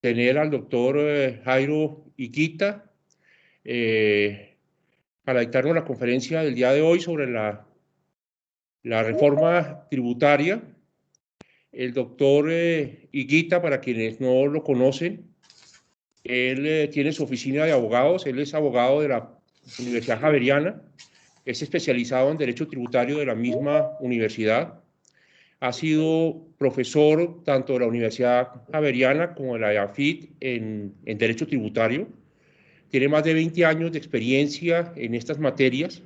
tener al doctor Jairo Higuita para dictarnos la conferencia del día de hoy sobre la reforma tributaria. El doctor Higuita, para quienes no lo conocen, él tiene su oficina de abogados, él es abogado de la Universidad Javeriana, es especializado en Derecho Tributario de la misma universidad, ha sido profesor tanto de la Universidad Javeriana como de la AFIT en Derecho Tributario, tiene más de 20 años de experiencia en estas materias.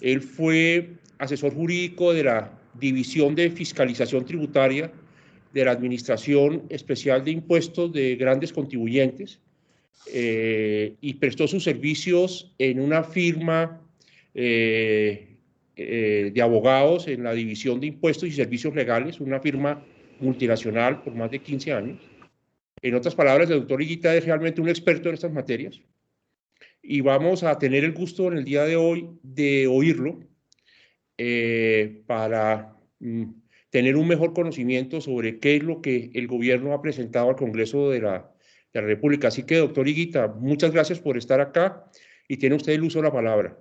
Él fue asesor jurídico de la División de Fiscalización Tributaria de la Administración Especial de Impuestos de Grandes Contribuyentes y prestó sus servicios en una firma de abogados en la División de Impuestos y Servicios Legales, una firma multinacional por más de 15 años. En otras palabras, el doctor Higuita es realmente un experto en estas materias y vamos a tener el gusto en el día de hoy de oírlo para tener un mejor conocimiento sobre qué es lo que el gobierno ha presentado al Congreso de la República. Así que, doctor Higuita, muchas gracias por estar acá y tiene usted el uso de la palabra.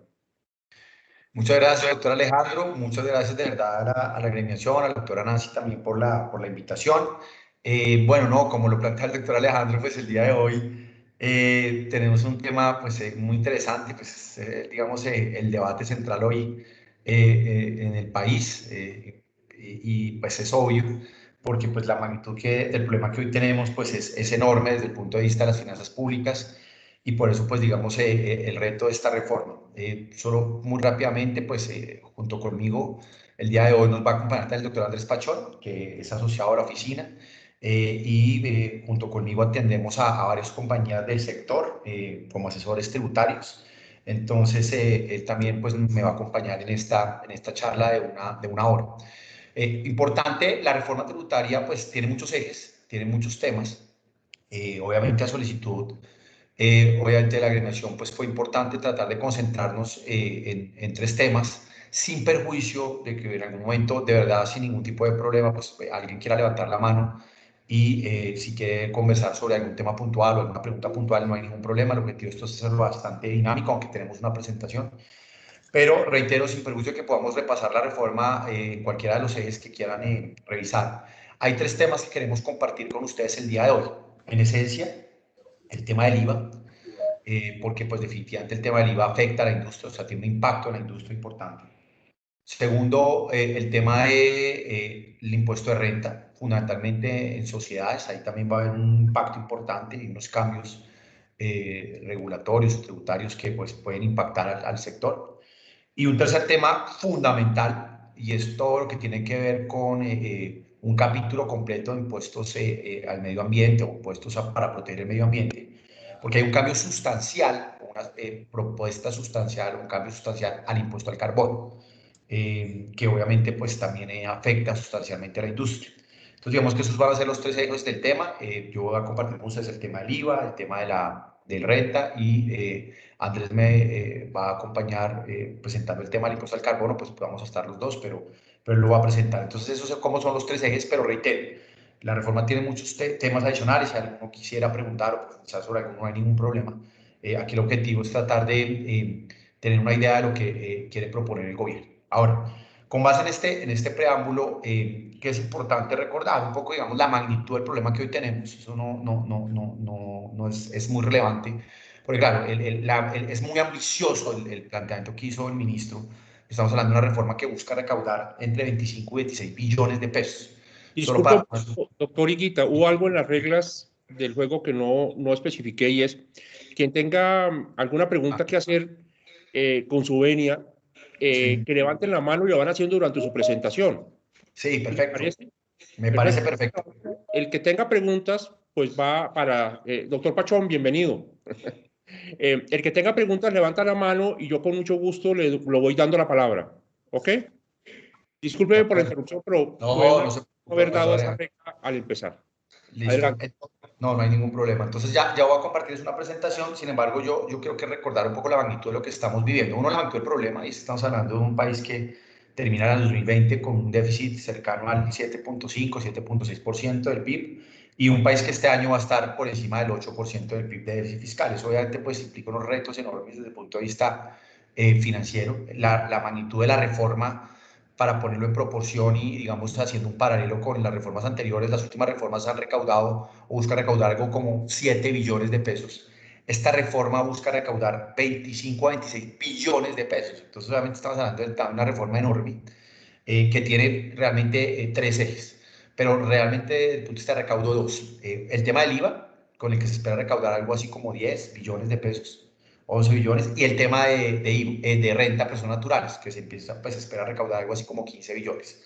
Muchas gracias, doctor Alejandro. Muchas gracias de verdad a la agremiación, a la doctora Nancy también por la invitación. Bueno, no, como lo plantea el doctor Alejandro, pues el día de hoy tenemos un tema pues, muy interesante, pues digamos el debate central hoy en el país y pues es obvio porque pues la magnitud del problema que hoy tenemos pues es enorme desde el punto de vista de las finanzas públicas y por eso pues digamos el reto de esta reforma. Solo muy rápidamente pues junto conmigo el día de hoy nos va a acompañar el doctor Andrés Pachón, que es asociado a la oficina, y junto conmigo atendemos a varias compañías del sector como asesores tributarios. Entonces, él también pues, me va a acompañar en esta charla de una hora. Importante, la reforma tributaria pues, tiene muchos ejes, tiene muchos temas. Obviamente, a solicitud, obviamente, de la agremiación pues, fue importante tratar de concentrarnos en tres temas sin perjuicio de que en algún momento, de verdad, sin ningún tipo de problema, pues alguien quiera levantar la mano y si quiere conversar sobre algún tema puntual o alguna pregunta puntual, no hay ningún problema. El objetivo de esto es hacerlo bastante dinámico, aunque tenemos una presentación. Pero reitero, sin perjuicio que podamos repasar la reforma en cualquiera de los ejes que quieran revisar. Hay tres temas que queremos compartir con ustedes el día de hoy. En esencia, el tema del IVA, porque pues definitivamente el tema del IVA afecta a la industria, o sea, tiene un impacto en la industria importante. Segundo, el tema del impuesto de renta, fundamentalmente en sociedades, ahí también va a haber un impacto importante y unos cambios regulatorios, tributarios que pues, pueden impactar al sector. Y un tercer tema fundamental, y es todo lo que tiene que ver con un capítulo completo de impuestos al medio ambiente o impuestos para proteger el medio ambiente, porque hay un cambio sustancial, una propuesta sustancial, un cambio sustancial al impuesto al carbón. Que obviamente pues también afecta sustancialmente a la industria. Entonces digamos que esos van a ser los tres ejes del tema. Yo voy a compartir con ustedes el tema del IVA, el tema del renta y Andrés me va a acompañar presentando el tema del impuesto al carbono, pues vamos a estar los dos, pero él lo va a presentar. Entonces esos son como son los tres ejes, pero reitero, la reforma tiene muchos temas adicionales, si alguno quisiera preguntar o profundizar sobre alguno no hay ningún problema. Aquí el objetivo es tratar de tener una idea de lo que quiere proponer el gobierno. Ahora, con base en este preámbulo, que es importante recordar un poco, digamos, la magnitud del problema que hoy tenemos. Eso no es muy relevante, porque claro, es muy ambicioso el planteamiento que hizo el ministro. Estamos hablando de una reforma que busca recaudar entre 25 y 26 billones de pesos. Solo Disculpe, para... doctor Higuita, hubo algo en las reglas del juego que no especifiqué y es quien tenga alguna pregunta que hacer con su venia, Sí, que levanten la mano y lo van haciendo durante su presentación. sí, ¿Le perfecto. parece? Me parece Perfecto. perfecto. El que tenga preguntas, pues va para... doctor Pachón, bienvenido. El que tenga preguntas, levanta la mano y yo con mucho gusto lo voy dando la palabra. ¿Ok? De Discúlpeme por la acuerdo. interrupción, pero fue No, una no se no preocupe, haber profesor dado esa Alejandro. regla al empezar. Listo. Adelante. No hay ningún problema. Entonces ya voy a compartirles una presentación. Sin embargo, yo creo que recordar un poco la magnitud de lo que estamos viviendo. Uno, la magnitud del problema, y estamos hablando de un país que termina el 2020 con un déficit cercano al 7.5, 7.6% del PIB y un país que este año va a estar por encima del 8% del PIB de déficit fiscal. Eso obviamente pues implica unos retos enormes desde el punto de vista financiero. La magnitud de la reforma, para ponerlo en proporción y, digamos, haciendo un paralelo con las reformas anteriores, las últimas reformas han recaudado o buscan recaudar algo como 7 billones de pesos. Esta reforma busca recaudar 25 a 26 billones de pesos. Entonces, obviamente, estamos hablando de una reforma enorme que tiene realmente tres ejes. Pero realmente, desde el punto de vista de recaudo, dos. El tema del IVA, con el que se espera recaudar algo así como 10 billones de pesos. 11 billones, y el tema de renta a personas naturales, que se empieza, pues, espera recaudar algo así como 15 billones.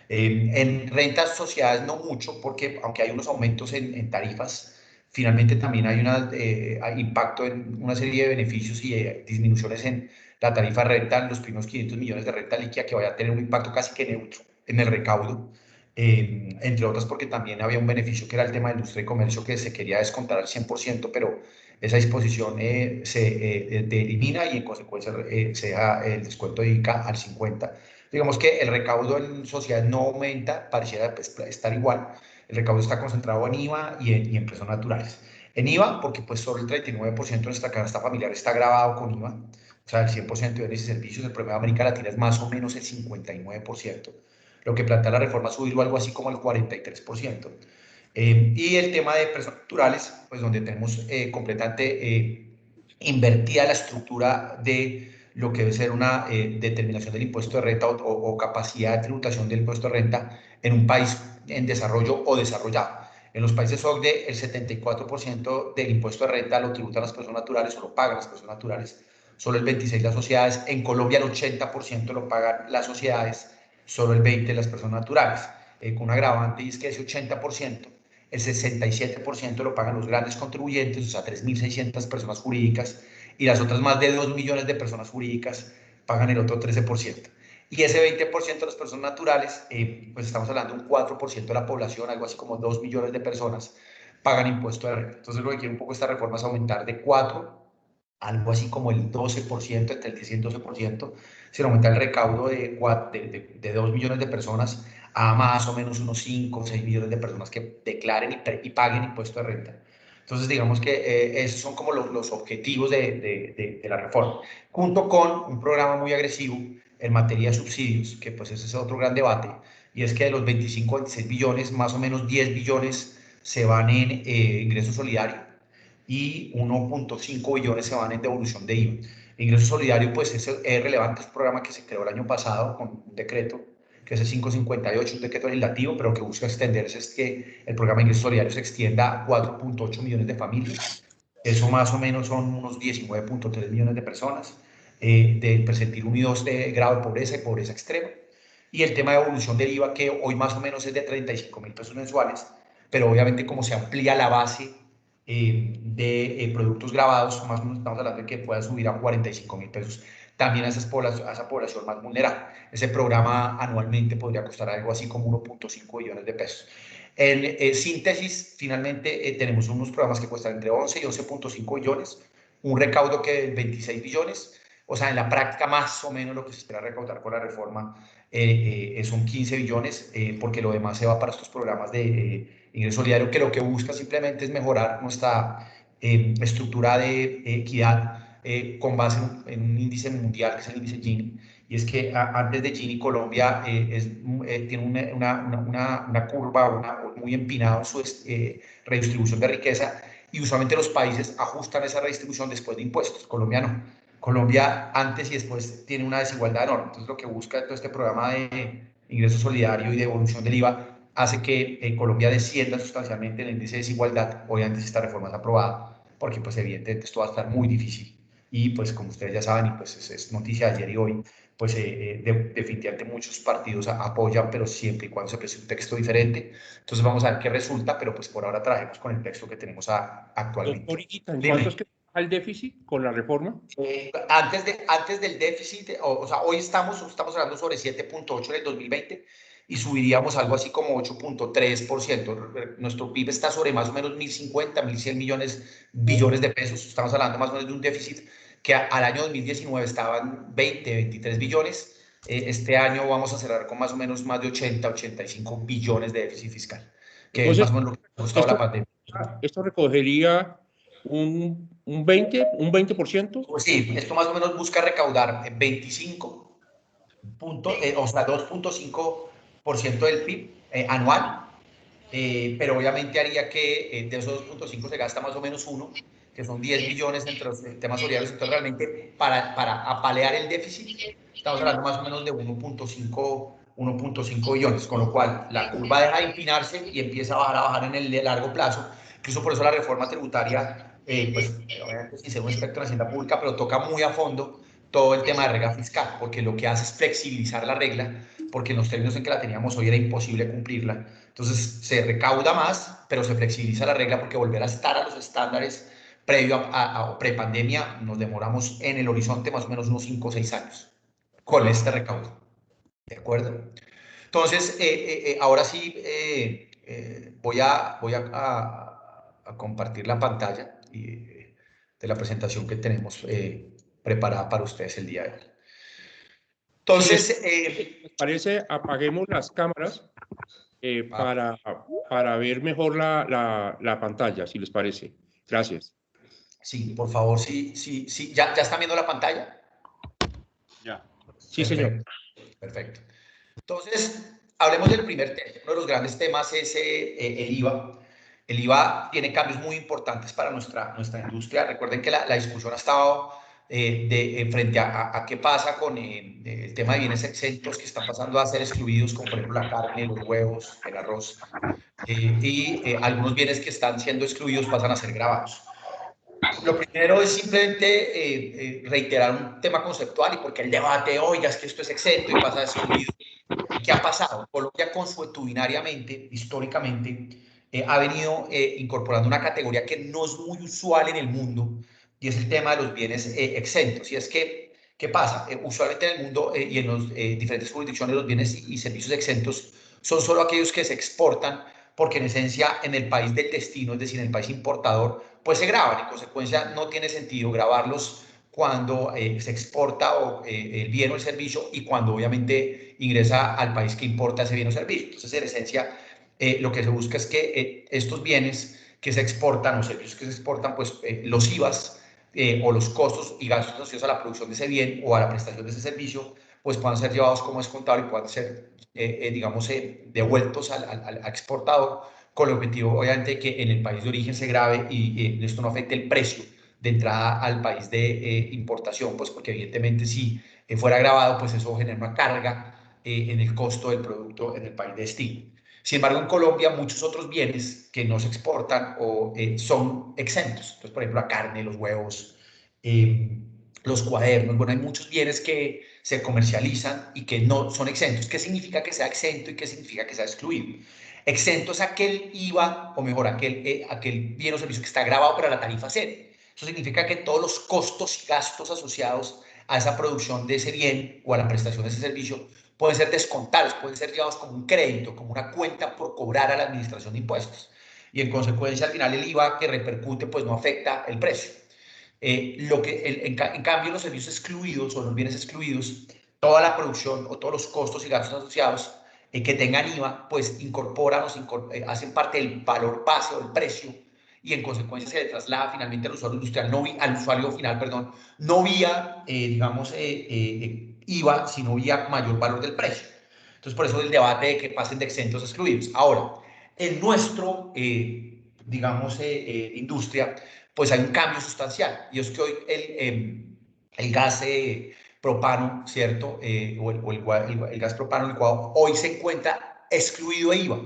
En rentas sociedades no mucho, porque aunque hay unos aumentos en tarifas, finalmente también hay impacto en una serie de beneficios y disminuciones en la tarifa de renta, los primeros 500 millones de renta líquida, que vaya a tener un impacto casi que neutro en el recaudo. Entre otras porque también había un beneficio que era el tema de industria y comercio, que se quería descontar al 100%, pero esa disposición se elimina y en consecuencia se deja el descuento de ICA al 50%. Digamos que el recaudo en sociedades no aumenta, pareciera estar igual. El recaudo está concentrado en IVA y en personas naturales. En IVA, porque pues solo el 39% de nuestra canasta familiar está grabado con IVA, o sea, el 100% de bienes y servicios. El promedio de América Latina es más o menos el 59%, lo que plantea la reforma subirlo algo así como el 43%. Y el tema de personas naturales, pues donde tenemos completamente invertida la estructura de lo que debe ser una determinación del impuesto de renta o capacidad de tributación del impuesto de renta en un país en desarrollo o desarrollado. En los países OCDE, el 74% del impuesto de renta lo tributan las personas naturales o lo pagan las personas naturales, solo el 26% las sociedades. En Colombia, el 80% lo pagan las sociedades, solo el 20% las personas naturales, con un agravante, y es que ese 80%, el 67% lo pagan los grandes contribuyentes, o sea, 3.600 personas jurídicas, y las otras más de 2 millones de personas jurídicas pagan el otro 13%. Y ese 20% de las personas naturales, pues estamos hablando de un 4% de la población, algo así como 2 millones de personas, pagan impuesto de renta. Entonces, lo que quiere un poco esta reforma es aumentar de 4, algo así como el 12%, entre el 10 y el 12%, se aumenta el recaudo de 2 millones de personas a más o menos unos 5 o 6 millones de personas que declaren y paguen impuesto de renta. Entonces, digamos que esos son como los objetivos de la reforma, junto con un programa muy agresivo en materia de subsidios, que pues ese es otro gran debate, y es que de los 25 a 26 billones, más o menos 10 billones se van en ingreso solidario y 1.5 billones se van en devolución de IVA. Ingreso solidario, pues es relevante, es un programa que se creó el año pasado con un decreto, que es el 558, un decreto legislativo, pero que busca extenderse, es que el programa de ingreso solidario se extienda a 4.8 millones de familias. Eso más o menos son unos 19.3 millones de personas del percentil 1 y 2 de grado de pobreza y pobreza extrema. Y el tema de evolución del IVA, que hoy más o menos es de 35.000 pesos mensuales, pero obviamente como se amplía la base de productos grabados, más o menos estamos hablando de que pueda subir a 45.000 pesos también a esa población más vulnerable. Ese programa anualmente podría costar algo así como 1.5 billones de pesos. En síntesis, finalmente tenemos unos programas que cuestan entre 11 y 11.5 billones, un recaudo que es 26 billones, o sea, en la práctica más o menos lo que se espera recaudar con la reforma son 15 billones, porque lo demás se va para estos programas de ingreso solidario, que lo que busca simplemente es mejorar nuestra estructura de equidad con base en un índice mundial, que es el índice Gini. Y es que antes de Gini, Colombia tiene una curva muy empinada en su redistribución de riqueza, y usualmente los países ajustan esa redistribución después de impuestos. Colombia no. Colombia antes y después tiene una desigualdad enorme. Entonces, lo que busca todo este programa de ingreso solidario y de evolución del IVA hace que Colombia descienda sustancialmente en el índice de desigualdad. Obviamente, si esta reforma es aprobada, porque pues evidentemente esto va a estar muy difícil. Y pues como ustedes ya saben, y pues es noticia de ayer y hoy, pues definitivamente muchos partidos apoyan, pero siempre y cuando se presente un texto diferente. Entonces vamos a ver qué resulta, pero pues por ahora trabajemos con el texto que tenemos actualmente. Doctor Higuita, ¿en cuánto es Dime. que está el déficit con la reforma? Antes del déficit, o sea, hoy estamos hablando sobre 7.8 en el 2020 y subiríamos algo así como 8.3%. Nuestro PIB está sobre más o menos 1.050, 1.100 billones de pesos. Estamos hablando más o menos de un déficit que al año 2019 estaban 20, 23 billones. Este año vamos a cerrar con más o menos más de 80, 85 billones de déficit fiscal. que es Entonces, más o menos lo que ha costado la esto, pandemia. esto recogería un 20%. Pues sí, esto más o menos busca recaudar 25 puntos, o sea, 2.5% del PIB anual, pero obviamente haría que de esos 2.5 se gasta más o menos uno, que son 10 millones entre los temas solidarios. Entonces, realmente, para apalear el déficit, estamos hablando más o menos de 1.5 billones, con lo cual la curva deja de empinarse y empieza a bajar en el largo plazo. Incluso por eso la reforma tributaria, pues obviamente sin ser un experto en Hacienda Pública, pero toca muy a fondo todo el tema de regla fiscal, porque lo que hace es flexibilizar la regla, porque en los términos en que la teníamos hoy era imposible cumplirla. Entonces se recauda más, pero se flexibiliza la regla, porque volver a estar a los estándares previo a prepandemia nos demoramos en el horizonte más o menos unos 5 o 6 años con este recaudo. ¿De acuerdo? Entonces, ahora sí voy a compartir la pantalla de la presentación que tenemos preparada para ustedes el día de hoy. Si les, Entonces, les parece, apaguemos las cámaras para ver mejor la pantalla, si les parece. Gracias. sí, por favor, sí, sí, sí. ¿Ya están viendo la pantalla? Ya. Sí, señor. Perfecto, perfecto. Entonces, hablemos del primer tema. Uno de los grandes temas es el IVA. El IVA tiene cambios muy importantes para nuestra industria. Recuerden que la discusión ha estado frente a qué pasa con el tema de bienes exentos que están pasando a ser excluidos, como por ejemplo la carne, los huevos, el arroz, y algunos bienes que están siendo excluidos pasan a ser gravados. Lo primero es simplemente reiterar un tema conceptual, y porque el debate, oiga, es que esto es exento y pasa a excluido. ¿Qué ha pasado? Colombia consuetudinariamente, históricamente, ha venido incorporando una categoría que no es muy usual en el mundo, y es el tema de los bienes exentos. Y es que, ¿qué pasa? Usualmente en el mundo y en las diferentes jurisdicciones, los bienes y servicios exentos son solo aquellos que se exportan, porque en esencia en el país del destino, es decir, en el país importador, pues se graban. En consecuencia, no tiene sentido grabarlos cuando se exporta el bien o el servicio, y cuando obviamente ingresa al país que importa ese bien o servicio. Entonces, en esencia, lo que se busca es que estos bienes que se exportan o servicios que se exportan, pues los IVAs o los costos y gastos asociados a la producción de ese bien o a la prestación de ese servicio, pues puedan ser llevados como descontado y puedan ser, digamos, devueltos al exportador, con el objetivo, obviamente, de que en el país de origen se grave y esto no afecte el precio de entrada al país de importación, pues porque evidentemente si fuera grabado, pues eso genera una carga en el costo del producto en el país de destino. Sin embargo, en Colombia muchos otros bienes que no se exportan o son exentos. Entonces, por ejemplo, la carne, los huevos, los cuadernos. Bueno, hay muchos bienes que se comercializan y que no son exentos. ¿Qué significa que sea exento y qué significa que sea excluido? Exento es aquel IVA, o mejor, aquel bien o servicio que está grabado para la tarifa cero. Eso significa que todos los costos y gastos asociados a esa producción de ese bien o a la prestación de ese servicio pueden ser descontados, pueden ser llevados como un crédito, como una cuenta por cobrar a la administración de impuestos. Y en consecuencia, al final, el IVA que repercute pues no afecta el precio. En cambio, los servicios excluidos o los bienes excluidos, toda la producción o todos los costos y gastos asociados que tengan IVA, pues hacen parte del valor base o del precio, y en consecuencia se le traslada finalmente al usuario industrial, al usuario final, perdón, no vía, digamos, IVA, sino vía mayor valor del precio. Entonces, por eso el debate de que pasen de exentos a excluidos. Ahora, en nuestro, digamos, industria, pues hay un cambio sustancial, y es que hoy el gas propano, ¿cierto? El gas propano licuado hoy se encuentra excluido de IVA.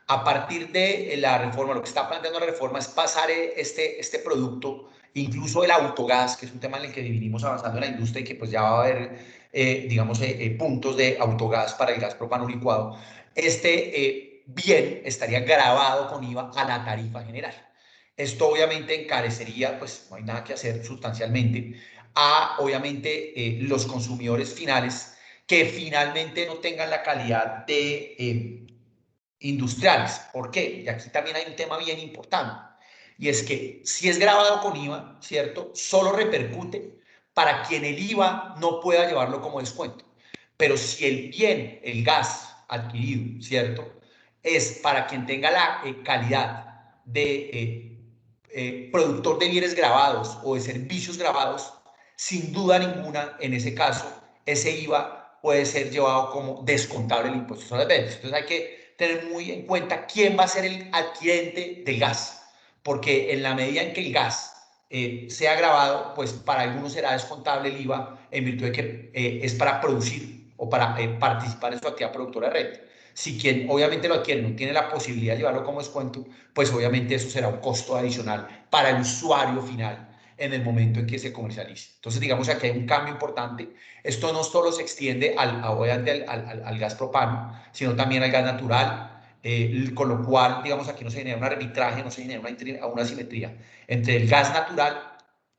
A partir de la reforma, lo que está planteando la reforma es pasar este producto, incluso el autogás, que es un tema en el que vinimos avanzando en la industria y que pues ya va a haber, digamos, puntos de autogás para el gas propano licuado. Bien estaría grabado con IVA a la tarifa general. Esto obviamente encarecería, pues no hay nada que hacer sustancialmente, obviamente los consumidores finales que finalmente no tengan la calidad de industriales. ¿Por qué? Y aquí también hay un tema bien importante, y es que si es grabado con IVA, ¿cierto? Solo repercute para quien el IVA no pueda llevarlo como descuento. Pero si el bien, el gas adquirido, ¿cierto? es para quien tenga la calidad de productor de bienes grabados o de servicios grabados, sin duda ninguna, en ese caso, ese IVA puede ser llevado como descontable el impuesto sobre las ventas. Entonces hay que tener muy en cuenta quién va a ser el adquirente del gas, porque en la medida en que el gas sea grabado, pues para algunos será descontable el IVA en virtud de que es para producir o para participar en su actividad productora de red. Si quien obviamente lo adquiere no tiene la posibilidad de llevarlo como descuento, pues obviamente eso será un costo adicional para el usuario final en el momento en que se comercialice. Entonces, digamos que aquí hay un cambio importante. Esto no solo se extiende al gas propano, sino también al gas natural, con lo cual, digamos, aquí no se genera un arbitraje, no se genera una asimetría entre el gas natural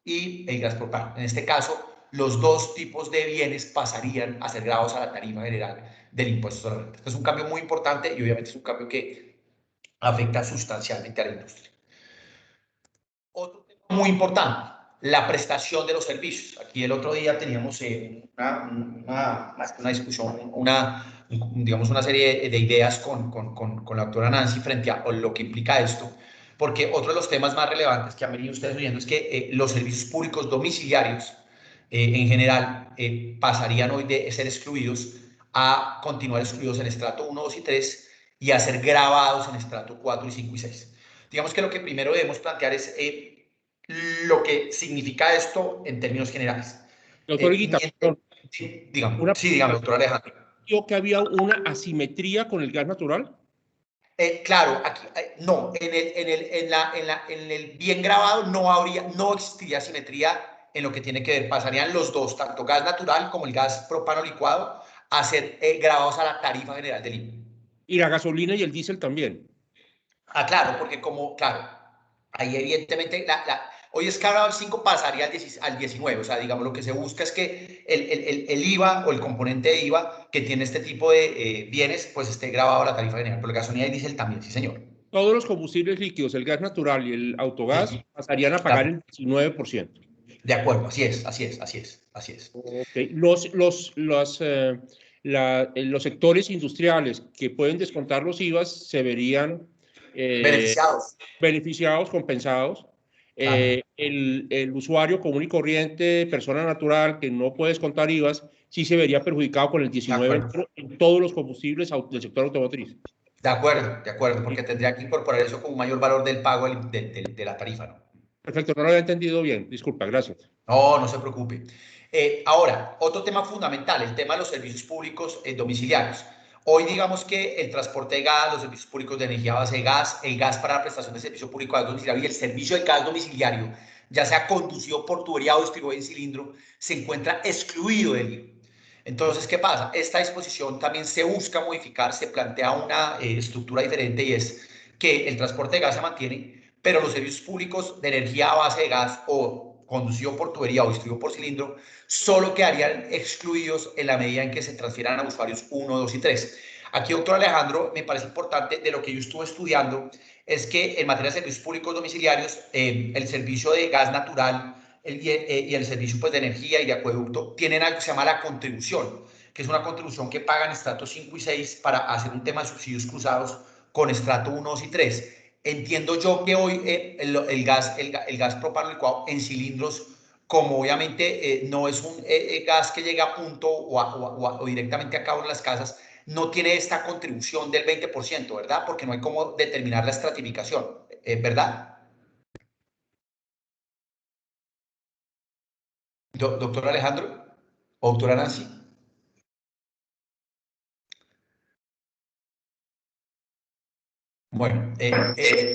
y el gas propano. En este caso, los dos tipos de bienes pasarían a ser grabados a la tarifa general del impuesto sobre la renta. Este es un cambio muy importante y obviamente es un cambio que afecta sustancialmente a la industria. Otro tema muy importante, la prestación de los servicios. Aquí el otro día teníamos una discusión, digamos una serie de ideas con la doctora Nancy frente a lo que implica esto, porque otro de los temas más relevantes que han venido ustedes oyendo es que los servicios públicos domiciliarios en general pasarían hoy de ser excluidos a continuar excluidos en estrato 1, 2 y 3 y a ser grabados en estrato 4 y 5 y 6. Digamos que lo que primero debemos plantear es lo que significa esto en términos generales. Doctor Higuita, Sí, dígame, una sí, dígame, doctor Alejandro. ¿Yo que había una asimetría con el gas natural? Claro, aquí, no, en el bien grabado no existiría simetría en lo que tiene que ver, pasarían los dos, tanto gas natural como el gas propano licuado, a ser grabados a la tarifa general del IVA. Y la gasolina y el diésel también. Claro, porque como, claro, ahí evidentemente, hoy es grabado el 5, pasaría al 19, o sea, digamos, lo que se busca es que el IVA o el componente de IVA que tiene este tipo de bienes, pues esté grabado a la tarifa general, pero la gasolina y diésel también, sí señor. Todos los combustibles líquidos, el gas natural y el autogás, Sí, pasarían a pagar el 19%. de acuerdo, así es, así es, así es, así es. Okay. Los sectores industriales que pueden descontar los IVAs se verían Beneficiados. beneficiados, compensados. Claro. El usuario común y corriente, persona natural que no puede descontar IVAs, sí se vería perjudicado con el 19% en todos los combustibles del sector automotriz. De acuerdo, porque tendría que incorporar eso como un mayor valor del pago de la tarifa, ¿no? Perfecto, no lo había entendido bien. Disculpa, gracias. No, no se preocupe. Ahora, otro tema fundamental, el tema de los servicios públicos domiciliarios. Hoy digamos que el transporte de gas, los servicios públicos de energía a base de gas, el gas para la prestación de servicio público de gas domiciliario y el servicio de gas domiciliario, ya sea conducido por tubería o distribuido en cilindro, se encuentra excluido del IVA. Entonces, ¿qué pasa? Esta disposición también se busca modificar, se plantea una estructura diferente y es que el transporte de gas se mantiene, pero los servicios públicos de energía a base de gas o conducido por tubería o distribuido por cilindro solo quedarían excluidos en la medida en que se transfieran a usuarios 1, 2 y 3. Aquí, doctor Alejandro, me parece importante de lo que yo estuve estudiando es que en materia de servicios públicos domiciliarios, el servicio de gas natural y el servicio pues, de energía y de acueducto tienen algo que se llama la contribución, que es una contribución que pagan estratos 5 y 6 para hacer un tema de subsidios cruzados con estrato 1, 2 y 3. Entiendo yo que hoy el gas propano licuado en cilindros, como obviamente no es un gas que llegue a punto o directamente a cabo en las casas, no tiene esta contribución del 20%, ¿verdad? Porque no hay cómo determinar la estratificación, ¿verdad? Doctor Alejandro, o doctora Nancy. Bueno,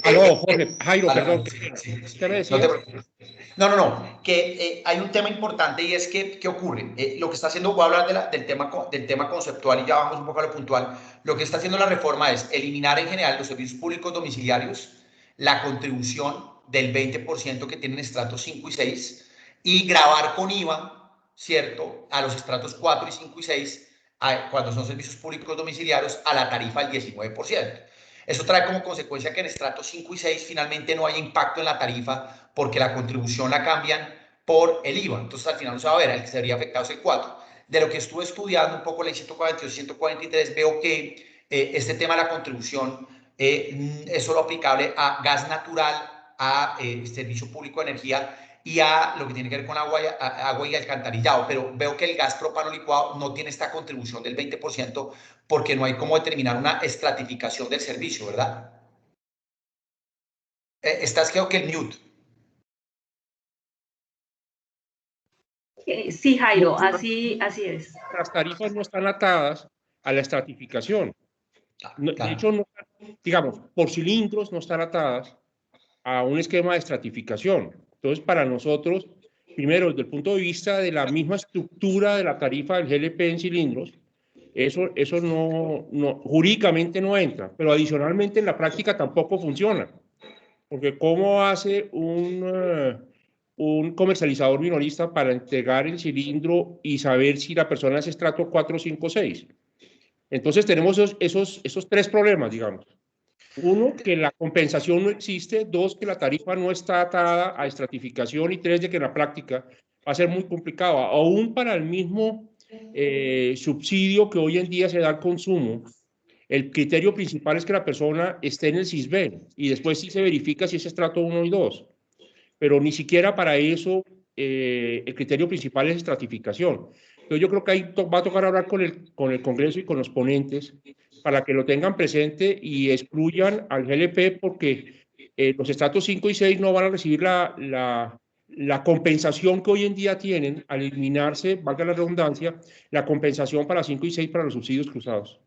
Aló, Jorge, Jairo, perdón. sí, ¿Qué me no te decías? preocupes. No, que hay un tema importante y es que, ¿qué ocurre? Lo que está haciendo, voy a hablar del tema conceptual y ya vamos un poco a lo puntual. Lo que está haciendo la reforma es eliminar en general los servicios públicos domiciliarios, la contribución del 20% que tienen estratos 5 y 6 y grabar con IVA, ¿cierto? A los estratos 4 y 5 y 6, cuando son servicios públicos domiciliarios, a la tarifa del 19%. Eso trae como consecuencia que en estratos 5 y 6 finalmente no haya impacto en la tarifa porque la contribución la cambian por el IVA. Entonces al final no se va a ver, el que se vería afectado es el 4. De lo que estuve estudiando un poco la ley 142 y 143, veo que este tema de la contribución es solo aplicable a gas natural, a servicio público de energía y a lo que tiene que ver con agua y alcantarillado, pero veo que el gas propano licuado no tiene esta contribución del 20% porque no hay cómo determinar una estratificación del servicio, ¿verdad? Estás creo que en mute. Sí, Jairo, así es. Las tarifas no están atadas a la estratificación. Claro. De hecho, no, digamos, por cilindros no están atadas a un esquema de estratificación. Entonces, para nosotros, primero, desde el punto de vista de la misma estructura de la tarifa del GLP en cilindros, eso jurídicamente no entra, pero adicionalmente en la práctica tampoco funciona, porque ¿cómo hace un comercializador minorista para entregar el cilindro y saber si la persona es estrato 4, 5, 6? Entonces tenemos esos tres problemas, digamos. Uno, que la compensación no existe. Dos, que la tarifa no está atada a estratificación. Y tres, de que en la práctica va a ser muy complicado. Aún para el mismo subsidio que hoy en día se da al consumo, el criterio principal es que la persona esté en el SISBEN y después sí se verifica si es estrato 1 y 2. Pero ni siquiera para eso el criterio principal es estratificación. Entonces yo creo que ahí va a tocar hablar con el Congreso y con los ponentes para que lo tengan presente y excluyan al GLP porque los estratos 5 y 6 no van a recibir la compensación que hoy en día tienen al eliminarse, valga la redundancia, la compensación para 5 y 6 para los subsidios cruzados.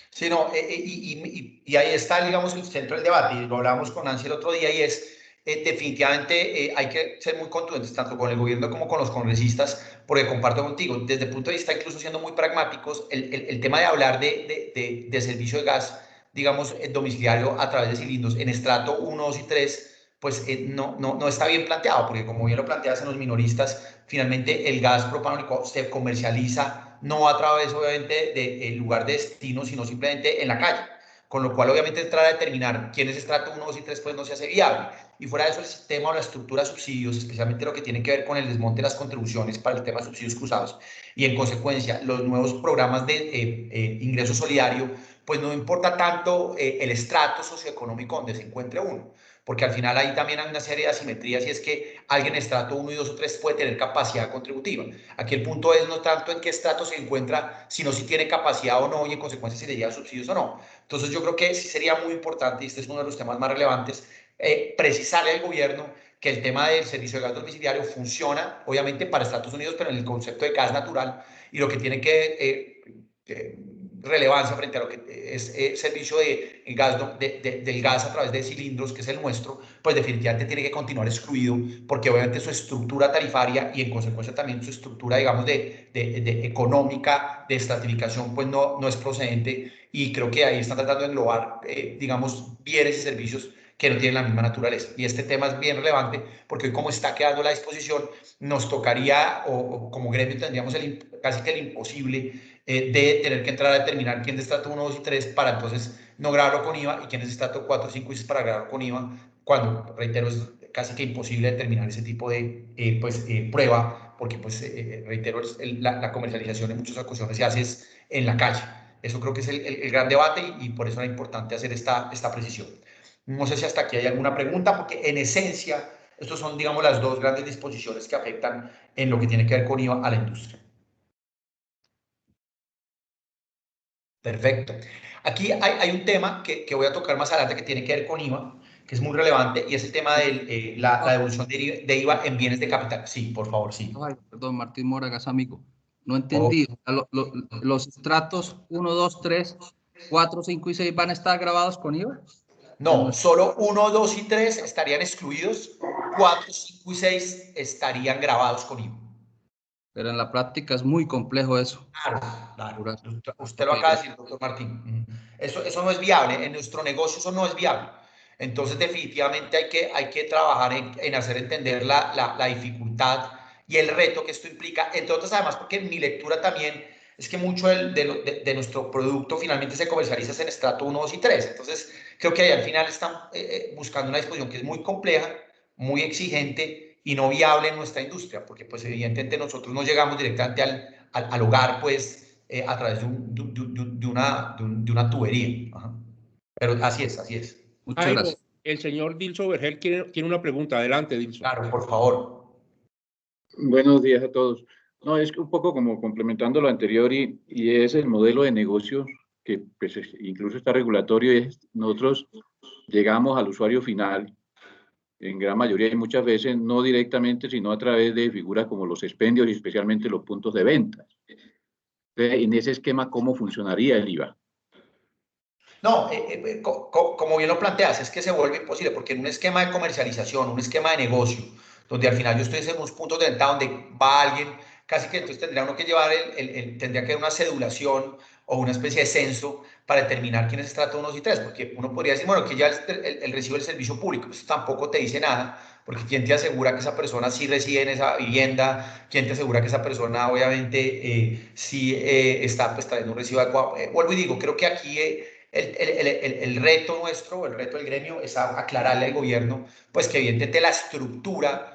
Sí, no, y ahí está, digamos, el centro del debate, y lo hablábamos con Nancy el otro día, y es definitivamente hay que ser muy contundentes tanto con el gobierno como con los congresistas, porque comparto contigo, desde el punto de vista incluso siendo muy pragmáticos, el tema de hablar de servicio de gas, digamos, domiciliario a través de cilindros en estrato 1, 2 y 3, pues no está bien planteado, porque como bien lo planteas en los minoristas, finalmente el gas propano se comercializa no a través obviamente del lugar de destino, sino simplemente en la calle, con lo cual obviamente entrar a determinar quién es estrato 1, 2 y 3 pues no se hace viable. Y fuera de eso el sistema o la estructura de subsidios, especialmente lo que tiene que ver con el desmonte de las contribuciones para el tema de subsidios cruzados y en consecuencia los nuevos programas de ingreso solidario, pues no importa tanto el estrato socioeconómico donde se encuentre uno, porque al final ahí también hay una serie de asimetrías y es que alguien en estrato 1 y 2 o 3 puede tener capacidad contributiva. Aquí el punto es no tanto en qué estrato se encuentra, sino si tiene capacidad o no y en consecuencia si le llegan subsidios o no. Entonces yo creo que sí sería muy importante, y este es uno de los temas más relevantes, precisarle al gobierno que el tema del servicio de gas domiciliario funciona, obviamente para Estados Unidos, pero en el concepto de gas natural, y lo que tiene que relevancia frente a lo que es servicio de gas, del gas a través de cilindros, que es el nuestro, pues definitivamente tiene que continuar excluido, porque obviamente su estructura tarifaria y en consecuencia también su estructura, digamos, de económica, de estratificación, pues no es procedente, y creo que ahí están tratando de englobar, digamos, bienes y servicios que no tienen la misma naturaleza. Y este tema es bien relevante porque hoy como está quedando la disposición, nos tocaría, o como gremio tendríamos casi que el imposible de tener que entrar a determinar quién es estrato 1, 2 y 3 para entonces no grabarlo con IVA y quién es estrato 4, 5 y 6 para grabarlo con IVA, cuando, reitero, es casi que imposible determinar ese tipo de prueba, porque, pues, reitero, la comercialización en muchas ocasiones se hace en la calle. Eso creo que es el gran debate y por eso era importante hacer esta precisión. No sé si hasta aquí hay alguna pregunta, porque en esencia, estos son, digamos, las dos grandes disposiciones que afectan en lo que tiene que ver con IVA a la industria. Perfecto. Aquí hay un tema que voy a tocar más adelante que tiene que ver con IVA, que es muy relevante, y es el tema de la devolución de IVA en bienes de capital. Sí, por favor, sí. Ay, perdón, Martín Moragas, amigo. No entendí. Los estratos 1, 2, 3, 4, 5 y 6 van a estar grabados con IVA. No, solo 1, 2 y 3 estarían excluidos, 4, 5 y 6 estarían grabados con IVA. Pero en la práctica es muy complejo eso. Claro. Usted lo acaba de decir, doctor Martín. Eso no es viable. En nuestro negocio eso no es viable. Entonces, definitivamente hay que trabajar en hacer entender la dificultad y el reto que esto implica, entre otras, además, porque mi lectura también es que mucho de nuestro producto finalmente se comercializa en estrato 1, 2 y 3. Entonces, creo que ahí al final están buscando una disposición que es muy compleja, muy exigente y no viable en nuestra industria, porque pues evidentemente nosotros no llegamos directamente al hogar, pues, a través de una tubería. Ajá. Pero así es, así es. Muchas Jairo, gracias. el señor Dilso Vergel tiene una pregunta. Adelante, Dilso. Claro, por favor. Buenos días a todos. No, es un poco como complementando lo anterior y es el modelo de negocio que pues, incluso está regulatorio. Nosotros llegamos al usuario final en gran mayoría y muchas veces no directamente, sino a través de figuras como los expendios y especialmente los puntos de venta. Entonces, en ese esquema, ¿cómo funcionaría el IVA? No, como bien lo planteas, es que se vuelve imposible porque en un esquema de comercialización, un esquema de negocio, donde al final yo estoy en unos puntos de venta donde va alguien, casi que entonces tendría uno que llevar, tendría que haber una cedulación o una especie de censo para determinar quién es estrato 1 y 3, porque uno podría decir, bueno, que ya el recibo del servicio público, eso tampoco te dice nada, porque ¿quién te asegura que esa persona sí reside en esa vivienda? ¿Quién te asegura que esa persona obviamente sí está pues trayendo un recibo adecuado? Vuelvo y digo, creo que aquí el reto nuestro, el reto del gremio es aclararle al gobierno, pues que evidentemente la estructura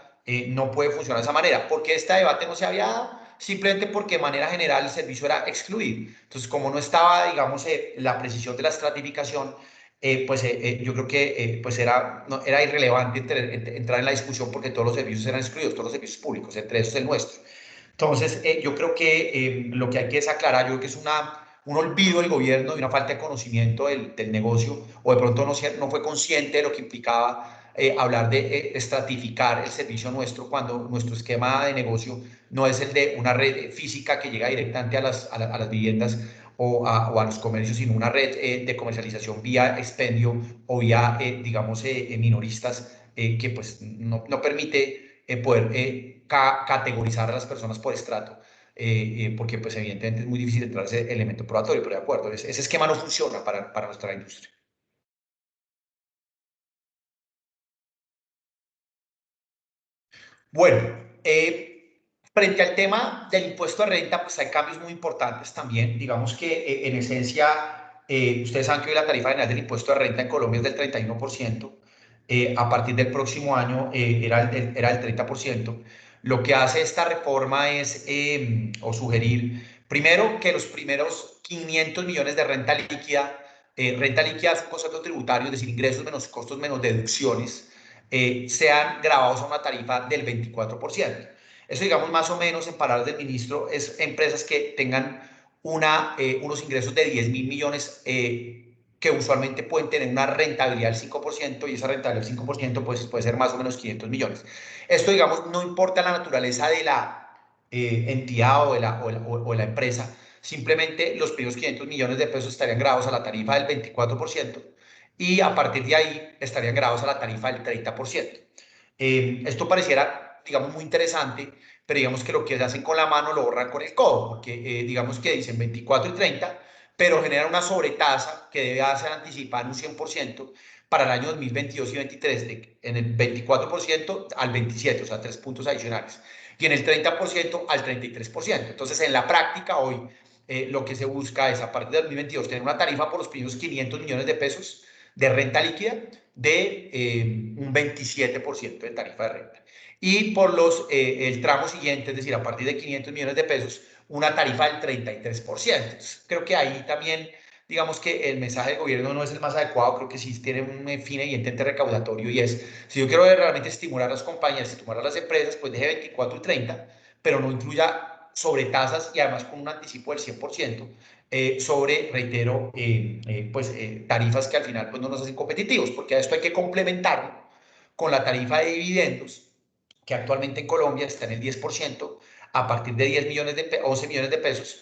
no puede funcionar de esa manera. ¿Por qué este debate no se había dado? Simplemente porque de manera general el servicio era excluido. Entonces, como no estaba, digamos, la precisión de la estratificación, yo creo que pues era irrelevante entrar en la discusión porque todos los servicios eran excluidos, todos los servicios públicos, entre esos el nuestro. Entonces, yo creo que lo que hay que es aclarar, yo creo que es un olvido del gobierno y una falta de conocimiento del negocio, o de pronto no fue consciente de lo que implicaba hablar de estratificar el servicio nuestro cuando nuestro esquema de negocio no es el de una red física que llega directamente a las viviendas o a los comercios, sino una red de comercialización vía expendio o vía, digamos, minoristas que pues no permite poder categorizar a las personas por estrato. Porque pues evidentemente es muy difícil entrar a ese elemento probatorio, pero de acuerdo, ese esquema no funciona para nuestra industria. Bueno, frente al tema del impuesto de renta, pues hay cambios muy importantes también. Digamos que en esencia, ustedes saben que hoy la tarifa general del impuesto de renta en Colombia es del 31%. A partir del próximo año era el 30%. Lo que hace esta reforma es, o sugerir, primero, que los primeros 500 millones de renta líquida es un concepto tributario, es decir, ingresos menos costos menos deducciones, sean grabados a una tarifa del 24%. Eso, digamos, más o menos, en palabras del ministro, es empresas que tengan unos ingresos de 10.000 millones que usualmente pueden tener una rentabilidad del 5% y esa rentabilidad del 5% pues, puede ser más o menos 500 millones. Esto, digamos, no importa la naturaleza de la entidad o de la empresa, simplemente los primeros 500 millones de pesos estarían grabados a la tarifa del 24% y a partir de ahí estarían grabados a la tarifa del 30%. Esto pareciera, digamos, muy interesante, pero digamos que lo que hacen con la mano lo borran con el codo, porque digamos que dicen 24 y 30, pero generan una sobretasa que debe ser anticipada en un 100% para el año 2022 y 2023, en el 24% al 27%, o sea, 3 puntos adicionales, y en el 30% al 33%. Entonces, en la práctica, hoy lo que se busca es, a partir de 2022, tener una tarifa por los primeros 500 millones de pesos de renta líquida de un 27% de tarifa de renta. Y por el tramo siguiente, es decir, a partir de 500 millones de pesos, una tarifa del 33%. Entonces, creo que ahí también, digamos que el mensaje del gobierno no es el más adecuado, creo que sí tiene un fin evidentemente recaudatorio y es, si yo quiero realmente estimular a las compañías, estimular a las empresas, pues deje 24 y 30, pero no incluya sobretasas y además con un anticipo del 100%. Sobre, reitero, tarifas que al final pues, no nos hacen competitivos, porque a esto hay que complementarlo con la tarifa de dividendos, que actualmente en Colombia está en el 10%, a partir de 11 millones de pesos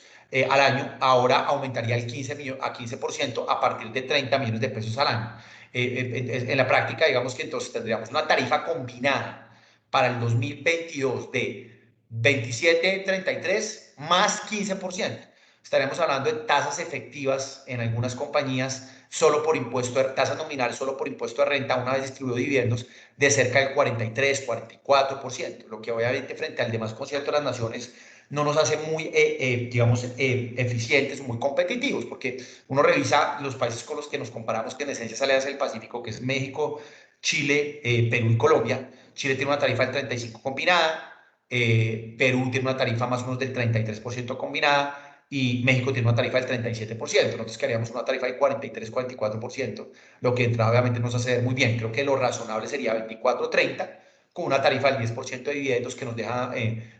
al año, ahora aumentaría a 15% a partir de 30 millones de pesos al año. En la práctica, digamos que entonces tendríamos una tarifa combinada para el 2022 de 27,33 más 15%. Estaremos hablando de tasas efectivas en algunas compañías solo por impuesto de tasas nominales, solo por impuesto de renta, una vez distribuido dividendos, de cerca del 43, 44%, lo que obviamente frente al demás concierto de las naciones no nos hace muy, digamos, eficientes, muy competitivos, porque uno revisa los países con los que nos comparamos, que en esencia es Alianza del Pacífico, que es México, Chile, Perú y Colombia. Chile tiene una tarifa del 35% combinada, Perú tiene una tarifa más o menos del 33% combinada, y México tiene una tarifa del 37%. Nosotros queríamos una tarifa del 43, 44%, lo que entrada obviamente nos hace ver muy bien. Creo que lo razonable sería 24, 30, con una tarifa del 10% de dividendos que nos deja,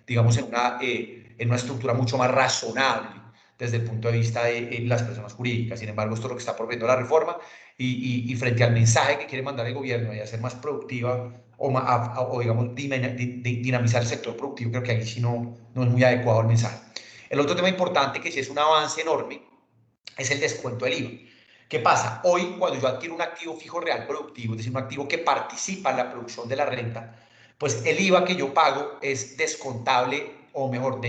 digamos, en una estructura mucho más razonable desde el punto de vista de las personas jurídicas. Sin embargo, esto es lo que está proponiendo la reforma y frente al mensaje que quiere mandar el gobierno de hacer más productiva o digamos, dinamizar el sector productivo, creo que ahí sí no es muy adecuado el mensaje. El otro tema importante, que sí es un avance enorme, es el descuento del IVA. ¿Qué pasa? Hoy, cuando yo adquiero un activo fijo real productivo, es decir, un activo que participa en la producción de la renta, pues el IVA que yo pago es descontable, o mejor,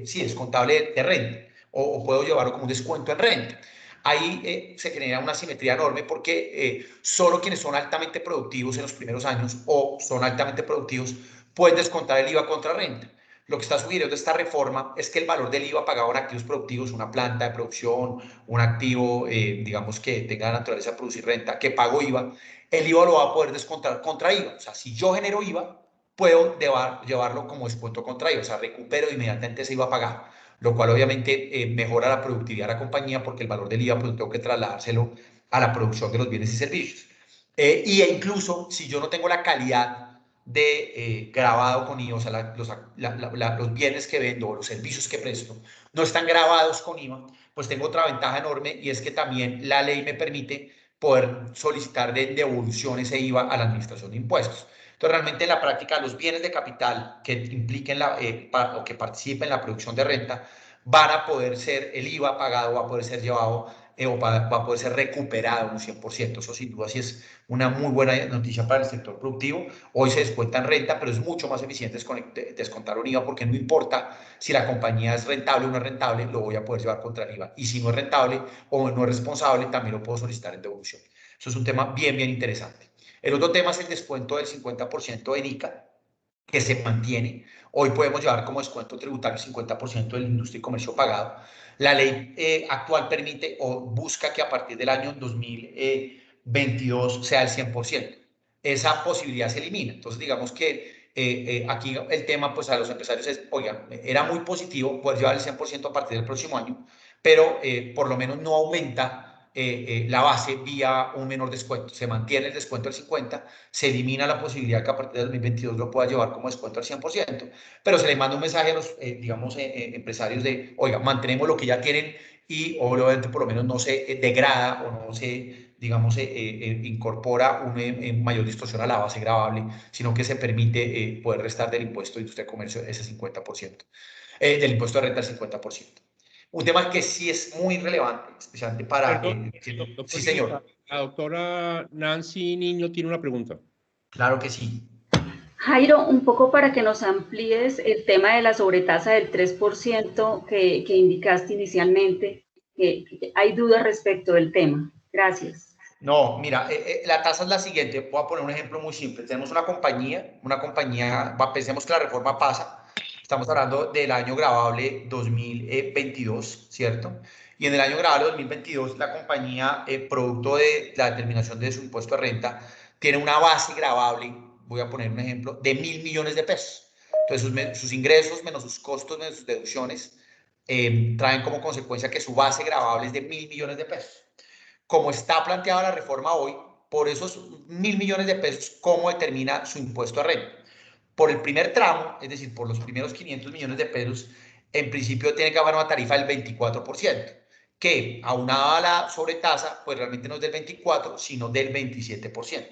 sí, descontable de renta, o puedo llevarlo como un descuento en renta. Ahí se genera una simetría enorme porque solo quienes son altamente productivos en los primeros años o son altamente productivos pueden descontar el IVA contra renta. Lo que está sugiriendo esta reforma es que el valor del IVA pagado en activos productivos, una planta de producción, un activo, digamos, que tenga la naturaleza de producir renta, que pago IVA, el IVA lo va a poder descontar contra IVA. O sea, si yo genero IVA, puedo llevarlo como descuento contra IVA. O sea, recupero inmediatamente ese IVA pagado, lo cual obviamente mejora la productividad de la compañía porque el valor del IVA pues tengo que trasladárselo a la producción de los bienes y servicios. E incluso si yo no tengo la calidad de grabado con IVA, o sea, los bienes que vendo o los servicios que presto no están grabados con IVA, pues tengo otra ventaja enorme y es que también la ley me permite poder solicitar de devolución ese IVA a la administración de impuestos. Entonces, realmente en la práctica, los bienes de capital que impliquen o que participen en la producción de renta van a poder ser, el IVA pagado va a poder ser llevado o va a poder ser recuperado un 100%. Eso sin duda sí es una muy buena noticia para el sector productivo. Hoy se descuenta en renta, pero es mucho más eficiente descontar un IVA porque no importa si la compañía es rentable o no es rentable, lo voy a poder llevar contra el IVA. Y si no es rentable o no es responsable, también lo puedo solicitar en devolución. Eso es un tema bien, bien interesante. El otro tema es el descuento del 50% en ICA, que se mantiene. Hoy podemos llevar como descuento tributario el 50% del industria y comercio pagado. La ley actual permite o busca que a partir del año 2022 sea el 100%. Esa posibilidad se elimina. Entonces, digamos que aquí el tema pues a los empresarios es, oigan, era muy positivo poder llevar el 100% a partir del próximo año, pero por lo menos no aumenta la base vía un menor descuento. Se mantiene el descuento del 50%, se elimina la posibilidad que a partir del 2022 lo pueda llevar como descuento al 100%, pero se le manda un mensaje a los, digamos, empresarios de, oiga, mantenemos lo que ya tienen y obviamente por lo menos no se degrada o no se, digamos, incorpora una mayor distorsión a la base gravable, sino que se permite poder restar del impuesto de industria y comercio ese 50%, del impuesto de renta el 50%. Un tema que sí es muy relevante, especialmente para... Perdón, sí, doctor señor. La doctora Nancy Niño tiene una pregunta. Claro que sí. Jairo, un poco para que nos amplíes el tema de la sobretasa del 3% que indicaste inicialmente. Hay dudas respecto del tema. Gracias. No, mira, la tasa es la siguiente. Voy a poner un ejemplo muy simple. Tenemos una compañía, pensemos que la reforma pasa. Estamos hablando del año gravable 2022, ¿cierto? Y en el año gravable 2022, la compañía, producto de la determinación de su impuesto de renta, tiene una base gravable, voy a poner un ejemplo, de 1.000 millones de pesos. Entonces, sus ingresos menos sus costos menos sus deducciones traen como consecuencia que su base gravable es de 1.000 millones de pesos. Como está planteada la reforma hoy, por esos 1.000 millones de pesos, ¿cómo determina su impuesto a renta? Por el primer tramo, es decir, por los primeros 500 millones de pesos, en principio tiene que haber una tarifa del 24%, que aunada a la sobretasa, pues realmente no es del 24%, sino del 27%.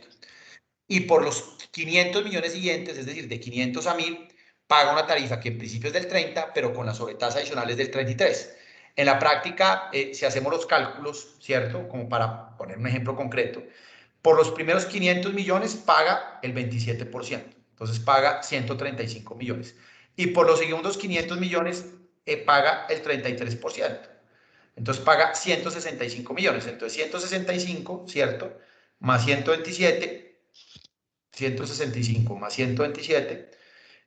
Y por los 500 millones siguientes, es decir, de 500 a 1.000, paga una tarifa que en principio es del 30, pero con la sobretasa adicional es del 33. En la práctica, si hacemos los cálculos, ¿cierto? Como para poner un ejemplo concreto, por los primeros 500 millones paga el 27%, entonces paga 135 millones. Y por los segundos 500 millones paga el 33%, entonces paga 165 millones. Entonces 165, ¿cierto? Más 165 más 127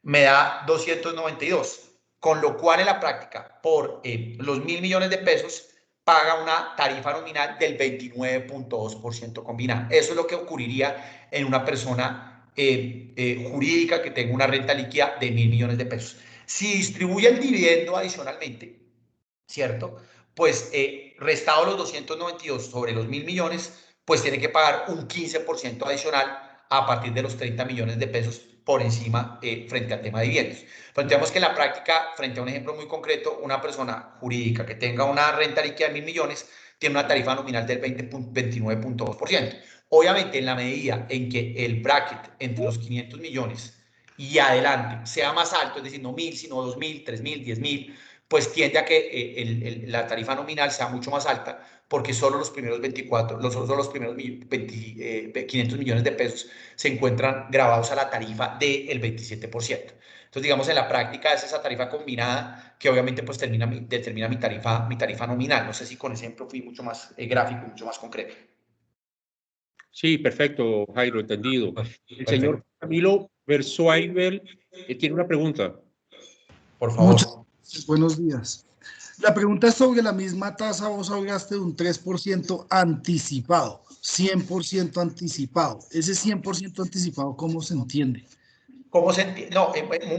me da 292, con lo cual en la práctica por los 1.000 millones de pesos paga una tarifa nominal del 29.2% combinada. Eso es lo que ocurriría en una persona jurídica que tenga una renta líquida de 1.000 millones de pesos. Si distribuye el dividendo adicionalmente, ¿cierto? Pues restado los 292 sobre los 1.000 millones, pues tiene que pagar un 15% adicional a partir de los 30 millones de pesos por encima frente al tema de dividendos. Pero tenemos que en la práctica, frente a un ejemplo muy concreto, una persona jurídica que tenga una renta líquida de 1.000 millones tiene una tarifa nominal del 29.2%. Obviamente, en la medida en que el bracket entre los 500 millones y adelante sea más alto, es decir, no 1.000, sino 2.000, 3.000, 10.000, pues tiende a que la tarifa nominal sea mucho más alta, porque solo los primeros 500 millones de pesos se encuentran grabados a la tarifa del 27%. Entonces, digamos, en la práctica es esa tarifa combinada que obviamente pues determina mi tarifa nominal. No sé si con ese ejemplo fui mucho más gráfico, mucho más concreto. Sí, perfecto, Jairo, entendido. El señor Camilo Versuaibel tiene una pregunta. Por favor. Muchas gracias, buenos días. La pregunta es sobre la misma tasa. Vos hablaste de un 3% anticipado, 100% anticipado. Ese 100% anticipado, ¿cómo se entiende? ¿Cómo se entiende? No,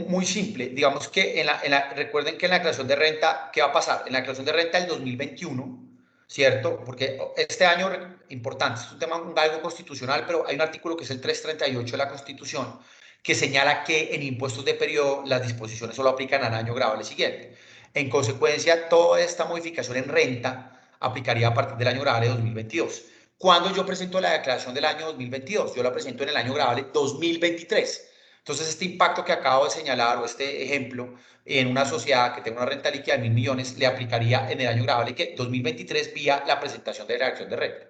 muy simple. Digamos que recuerden que en la declaración de renta, ¿qué va a pasar? En la declaración de renta del 2021, ¿cierto? Porque este año, importante, es un tema algo constitucional, pero hay un artículo que es el 338 de la Constitución que señala que en impuestos de periodo las disposiciones solo aplican al año grabable siguiente. En consecuencia, toda esta modificación en renta aplicaría a partir del año grabable 2022. ¿Cuándo yo presento la declaración del año 2022? Yo la presento en el año grabable 2023. Entonces, este impacto que acabo de señalar o este ejemplo en una sociedad que tenga una renta líquida de 1.000 millones le aplicaría en el año grabable que 2023 vía la presentación de la declaración de renta.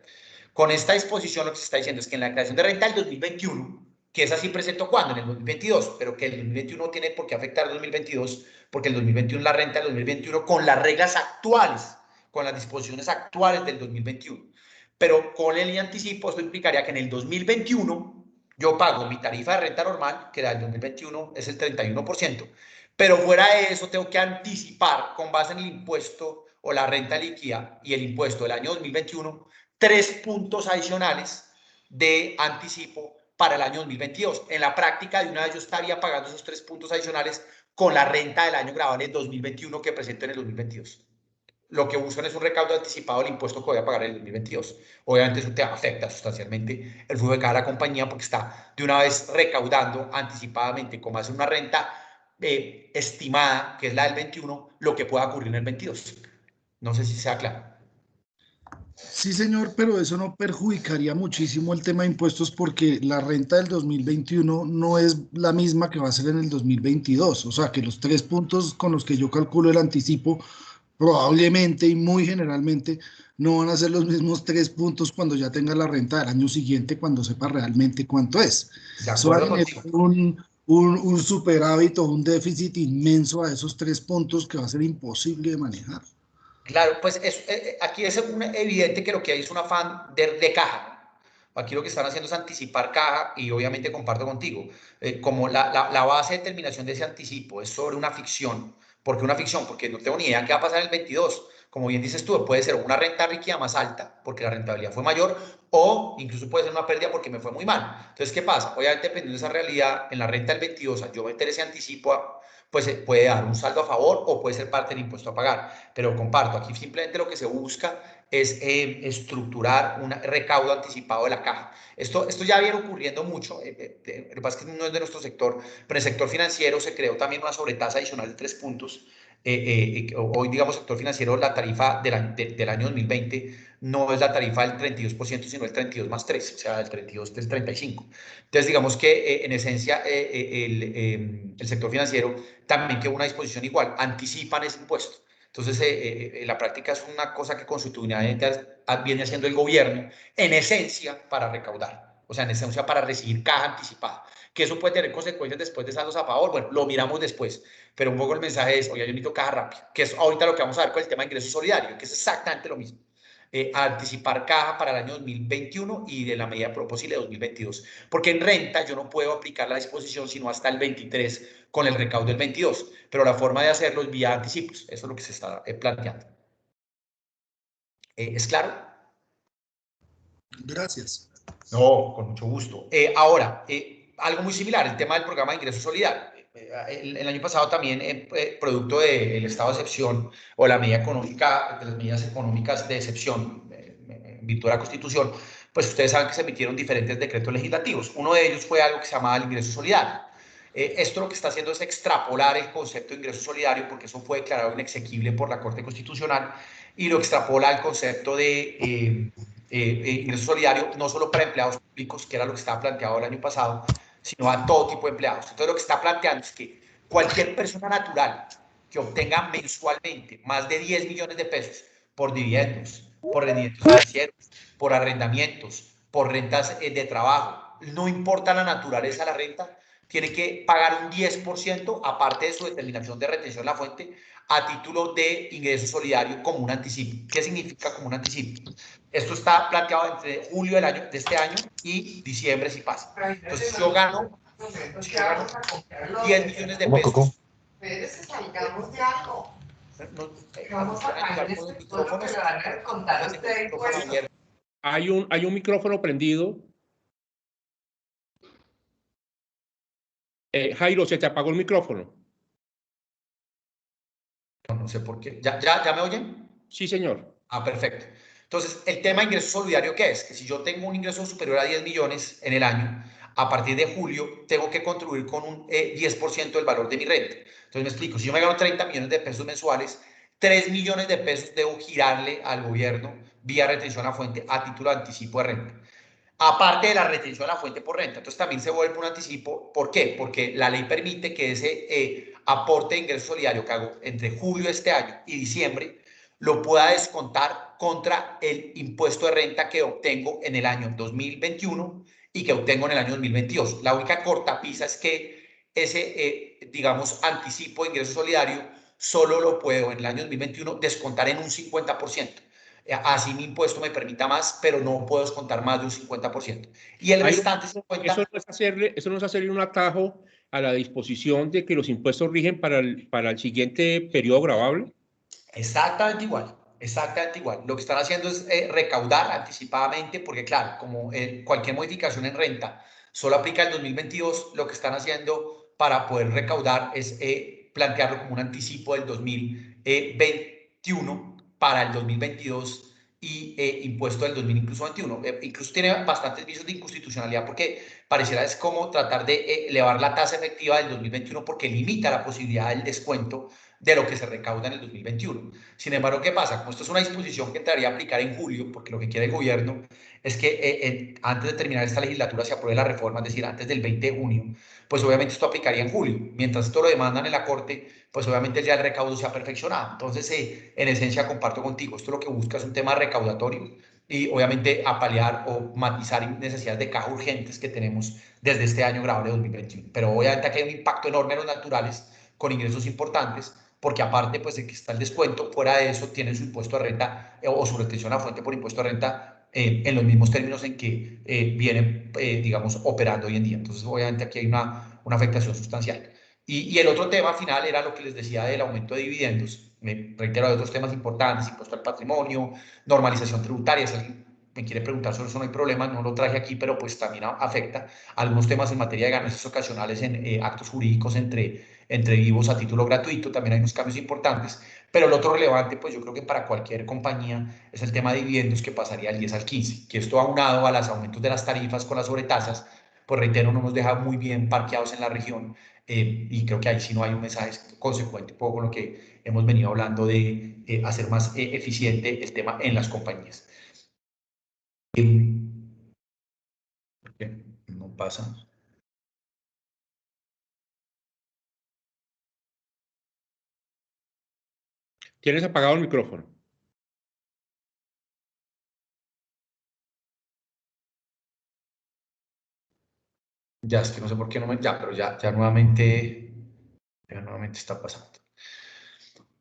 Con esta disposición lo que se está diciendo es que en la declaración de renta del 2021, que es así presento cuando, en el 2022, pero que el 2021 no tiene por qué afectar el 2022, porque el 2021 la renta del 2021 con las reglas actuales, con las disposiciones actuales del 2021. Pero con el anticipo esto implicaría que en el 2021 yo pago mi tarifa de renta normal, que del 2021 es el 31%, pero fuera de eso tengo que anticipar con base en el impuesto o la renta líquida y el impuesto del año 2021, 3 puntos adicionales de anticipo para el año 2022. En la práctica, de una vez yo estaría pagando esos 3 puntos adicionales con la renta del año grabable 2021 que presento en el 2022. Lo que buscan es un recaudo anticipado del impuesto que voy a pagar en el 2022. Obviamente eso te afecta sustancialmente el flujo de caja de la compañía porque está de una vez recaudando anticipadamente, como hace una renta estimada, que es la del 21, lo que pueda ocurrir en el 22. No sé si sea claro. Sí, señor, pero eso no perjudicaría muchísimo el tema de impuestos porque la renta del 2021 no es la misma que va a ser en el 2022. O sea, que los 3 puntos con los que yo calculo el anticipo probablemente y muy generalmente no van a ser los mismos 3 puntos cuando ya tenga la renta del año siguiente, cuando sepa realmente cuánto es. Eso va a generar un superávit o un déficit inmenso a esos 3 puntos que va a ser imposible de manejar. Claro, pues aquí es evidente que lo que hay es un afán de caja. Aquí lo que están haciendo es anticipar caja y obviamente comparto contigo, como la base de determinación de ese anticipo es sobre una ficción. ¿Por qué una ficción? Porque no tengo ni idea qué va a pasar en el 22. Como bien dices tú, puede ser una renta líquida más alta porque la rentabilidad fue mayor o incluso puede ser una pérdida porque me fue muy mal. Entonces, ¿qué pasa? Obviamente, dependiendo de esa realidad, en la renta del 22, yo meter ese anticipo pues puede dar un saldo a favor o puede ser parte del impuesto a pagar. Pero comparto, aquí simplemente lo que se busca es estructurar un recaudo anticipado de la caja. Esto ya viene ocurriendo mucho, lo que pasa es que no es de nuestro sector, pero en el sector financiero se creó también una sobretasa adicional de 3 puntos. Hoy, digamos, sector financiero, la tarifa del año 2020 no es la tarifa del 32%, sino el 32 más 3, o sea, el 32 del 35. Entonces, digamos que en esencia el sector financiero también quedó una disposición igual, anticipan ese impuesto. Entonces, en la práctica es una cosa que constitucionalmente viene haciendo el gobierno, en esencia, para recaudar, o sea, en esencia, para recibir caja anticipada. Que eso puede tener consecuencias después de saldos a favor, bueno, lo miramos después, pero un poco el mensaje es, oye, yo necesito caja rápida, que es ahorita lo que vamos a ver con el tema de ingreso solidario, que es exactamente lo mismo. Anticipar caja para el año 2021 y de la medida posible 2022. Porque en renta yo no puedo aplicar la disposición sino hasta el 23 con el recaudo del 22, pero la forma de hacerlo es vía anticipos. Eso es lo que se está planteando. ¿Es claro? Gracias. No, con mucho gusto. Ahora, algo muy similar, el tema del programa de ingreso solidario. el año pasado también, producto del estado de excepción o la medida económica, de las medidas económicas de excepción en virtud de la Constitución, pues ustedes saben que se emitieron diferentes decretos legislativos. Uno de ellos fue algo que se llamaba el ingreso solidario. Esto lo que está haciendo es extrapolar el concepto de ingreso solidario, porque eso fue declarado inexequible por la Corte Constitucional, y lo extrapola al concepto de ingreso solidario, no solo para empleados públicos, que era lo que estaba planteado el año pasado, sino a todo tipo de empleados. Entonces, lo que está planteando es que cualquier persona natural que obtenga mensualmente más de 10 millones de pesos por dividendos, por rendimientos financieros, por arrendamientos, por rentas de trabajo, no importa la naturaleza de la renta, tiene que pagar un 10% aparte de su determinación de retención de la fuente a título de ingreso solidario como un anticipo. ¿Qué significa como un anticipo? Esto está planteado entre julio de este año y diciembre si pasa. Entonces, si yo gano 10 millones de pesos. Salgamos de algo. Vamos a apagar este micrófono que van a contar ustedes. Hay un micrófono prendido. Jairo, se te apagó el micrófono. No sé por qué. ¿Ya me oyen? Sí, señor. Ah, perfecto. Entonces, el tema de ingreso solidario, ¿qué es? Que si yo tengo un ingreso superior a 10 millones en el año, a partir de julio tengo que contribuir con un 10% del valor de mi renta. Entonces, me explico. Si yo me gano 30 millones de pesos mensuales, 3 millones de pesos debo girarle al gobierno vía retención a fuente a título de anticipo de renta. Aparte de la retención a la fuente por renta. Entonces también se vuelve un anticipo. ¿Por qué? Porque la ley permite que ese aporte de ingreso solidario que hago entre julio de este año y diciembre lo pueda descontar contra el impuesto de renta que obtengo en el año 2021 y que obtengo en el año 2022. La única cortapisa es que ese, digamos, anticipo de ingreso solidario solo lo puedo en el año 2021 descontar en un 50%. Así mi impuesto me permita más, pero no puedo descontar más de un 50%. Y el restante 50%... Eso no es hacerle un atajo a la disposición de que los impuestos rigen para el siguiente periodo gravable. Exactamente igual, exactamente igual. Lo que están haciendo es recaudar anticipadamente, porque claro, como cualquier modificación en renta solo aplica el 2022, lo que están haciendo para poder recaudar es plantearlo como un anticipo del 2021 para el 2022 y impuesto del 2021. Incluso tiene bastantes vicios de inconstitucionalidad porque pareciera es como tratar de elevar la tasa efectiva del 2021 porque limita la posibilidad del descuento de lo que se recauda en el 2021. Sin embargo, ¿qué pasa? Como esto es una disposición que entraría a aplicar en julio, porque lo que quiere el gobierno es que antes de terminar esta legislatura se apruebe la reforma, es decir, antes del 20 de junio, pues obviamente esto aplicaría en julio. Mientras esto lo demandan en la Corte, pues obviamente ya el recaudo se ha perfeccionado. Entonces, en esencia, comparto contigo, esto lo que busca es un tema recaudatorio y obviamente apalear o matizar necesidades de caja urgentes que tenemos desde este año grabable de 2021. Pero obviamente aquí hay un impacto enorme en los naturales con ingresos importantes, porque aparte pues de que está el descuento, fuera de eso tienen su impuesto de renta o su retención a fuente por impuesto de renta en los mismos términos en que vienen, digamos, operando hoy en día. Entonces, obviamente aquí hay una afectación sustancial. Y el otro tema final era lo que les decía del aumento de dividendos. Me reitero, hay otros temas importantes, impuesto al patrimonio, normalización tributaria. Si alguien me quiere preguntar sobre eso, no hay problema, no lo traje aquí, pero pues también afecta algunos temas en materia de ganancias ocasionales en actos jurídicos entre vivos a título gratuito, también hay unos cambios importantes, pero lo otro relevante, pues yo creo que para cualquier compañía es el tema de dividendos que pasaría del 10 al 15, que esto aunado a los aumentos de las tarifas con las sobretasas, pues reitero, no nos deja muy bien parqueados en la región y creo que ahí sí no hay un mensaje consecuente, un poco con lo que hemos venido hablando de hacer más eficiente el tema en las compañías. No pasa. Tienes apagado el micrófono. Ya, es que no sé por qué no me... Ya, pero ya nuevamente está pasando.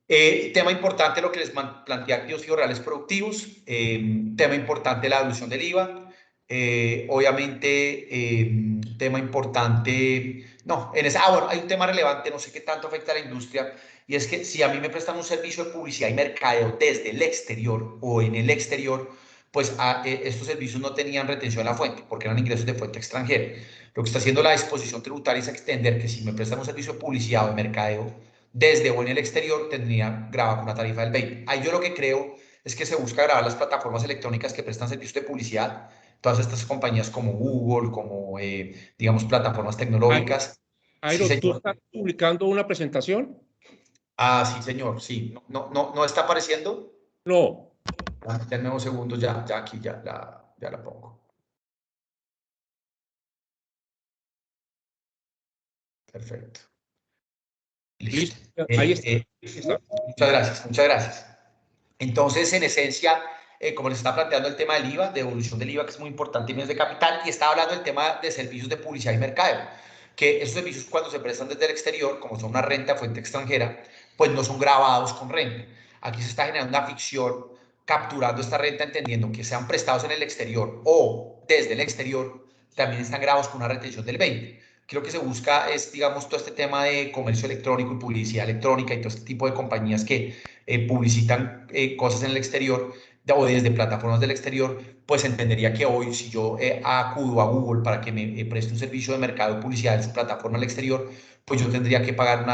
Tema importante lo que les planteé activos reales productivos. Tema importante la devolución del IVA. Obviamente, tema importante... No, bueno, hay un tema relevante, no sé qué tanto afecta a la industria, y es que si a mí me prestan un servicio de publicidad y mercadeo desde el exterior o en el exterior, pues estos servicios no tenían retención en la fuente, porque eran ingresos de fuente extranjera. Lo que está haciendo la disposición tributaria es extender que si me prestan un servicio de publicidad o de mercadeo desde o en el exterior, tendría grabado con una tarifa del 20%. Ahí yo lo que creo es que se busca grabar las plataformas electrónicas que prestan servicios de publicidad, todas estas compañías como Google, como, digamos, plataformas tecnológicas. Sí, Jairo, ¿tú señor. estás publicando una presentación? Ah, sí, señor, sí. ¿No está apareciendo? No. Denme un segundo, ya aquí ya la pongo. Perfecto. Listo. Listo. Ahí está. Muchas gracias, muchas gracias. Entonces, en esencia, como les está planteando el tema del IVA, de evolución del IVA, que es muy importante en bienes de capital, y estaba hablando del tema de servicios de publicidad y mercadeo, que esos servicios cuando se prestan desde el exterior, como son una renta de fuente extranjera, pues no son grabados con renta. Aquí se está generando una ficción capturando esta renta, entendiendo que sean prestados en el exterior o desde el exterior, también están grabados con una retención del 20%. Creo que se busca es, digamos, todo este tema de comercio electrónico y publicidad electrónica y todo este tipo de compañías que publicitan cosas en el exterior o desde plataformas del exterior, pues entendería que hoy si yo acudo a Google para que me preste un servicio de mercado de publicidad en su plataforma al exterior, pues yo tendría que pagar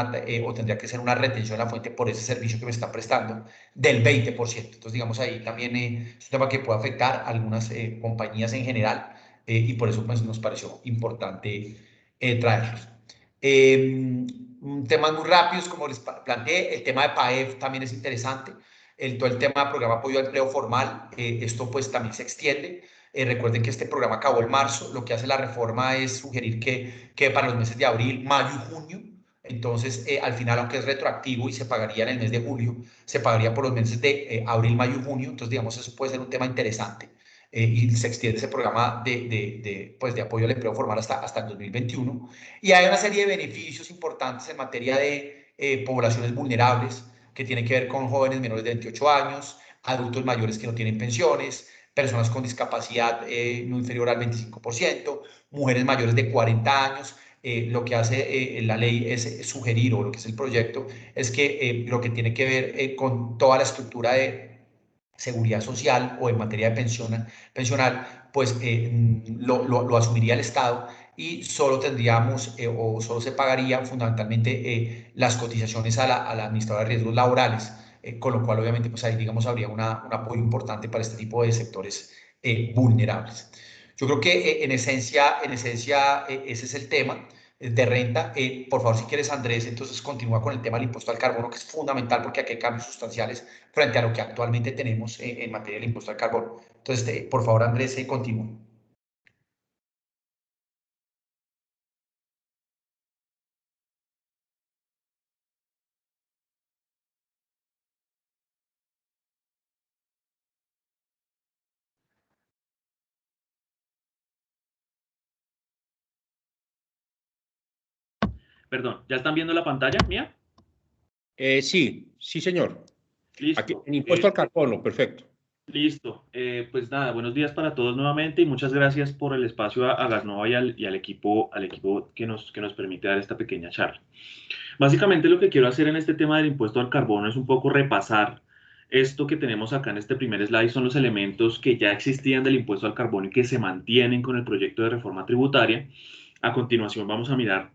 o tendría que hacer una retención a la fuente por ese servicio que me está prestando del 20%. Entonces, digamos, ahí también es un tema que puede afectar a algunas compañías en general y por eso pues, nos pareció importante traerlos. Temas muy rápidos, como les planteé, el tema de PAEF también es interesante. Todo el tema de programa de apoyo al empleo formal, esto pues también se extiende. Recuerden que este programa acabó en marzo. Lo que hace la reforma es sugerir que para los meses de abril, mayo y junio, entonces al final, aunque es retroactivo y se pagaría en el mes de julio, se pagaría por los meses de abril, mayo y junio. Entonces, digamos, eso puede ser un tema interesante. Y se extiende ese programa pues de apoyo al empleo formal hasta el 2021. Y hay una serie de beneficios importantes en materia de poblaciones vulnerables, que tiene que ver con jóvenes menores de 28 años, adultos mayores que no tienen pensiones, personas con discapacidad no inferior al 25%, mujeres mayores de 40 años. Lo que hace la ley es sugerir, o lo que es el proyecto, es que lo que tiene que ver con toda la estructura de seguridad social o en materia de pensional, pues lo asumiría el Estado y solo tendríamos o solo se pagarían fundamentalmente las cotizaciones a la administradora de riesgos laborales, con lo cual obviamente pues ahí digamos habría un apoyo importante para este tipo de sectores vulnerables. Yo creo que en esencia ese es el tema de renta. Por favor, si quieres, Andrés, entonces continúa con el tema del impuesto al carbono, que es fundamental porque aquí hay cambios sustanciales frente a lo que actualmente tenemos en materia del impuesto al carbono. Entonces, por favor, Andrés, continúa. Perdón, ¿ya están viendo la pantalla mía? Sí, señor. Listo. Aquí, en impuesto al carbono, perfecto. Listo. Pues nada, buenos días para todos nuevamente y muchas gracias por el espacio a Gasnova y al equipo que nos permite dar esta pequeña charla. Básicamente lo que quiero hacer en este tema del impuesto al carbono es un poco repasar esto que tenemos acá en este primer slide, son los elementos que ya existían del impuesto al carbono y que se mantienen con el proyecto de reforma tributaria. A continuación vamos a mirar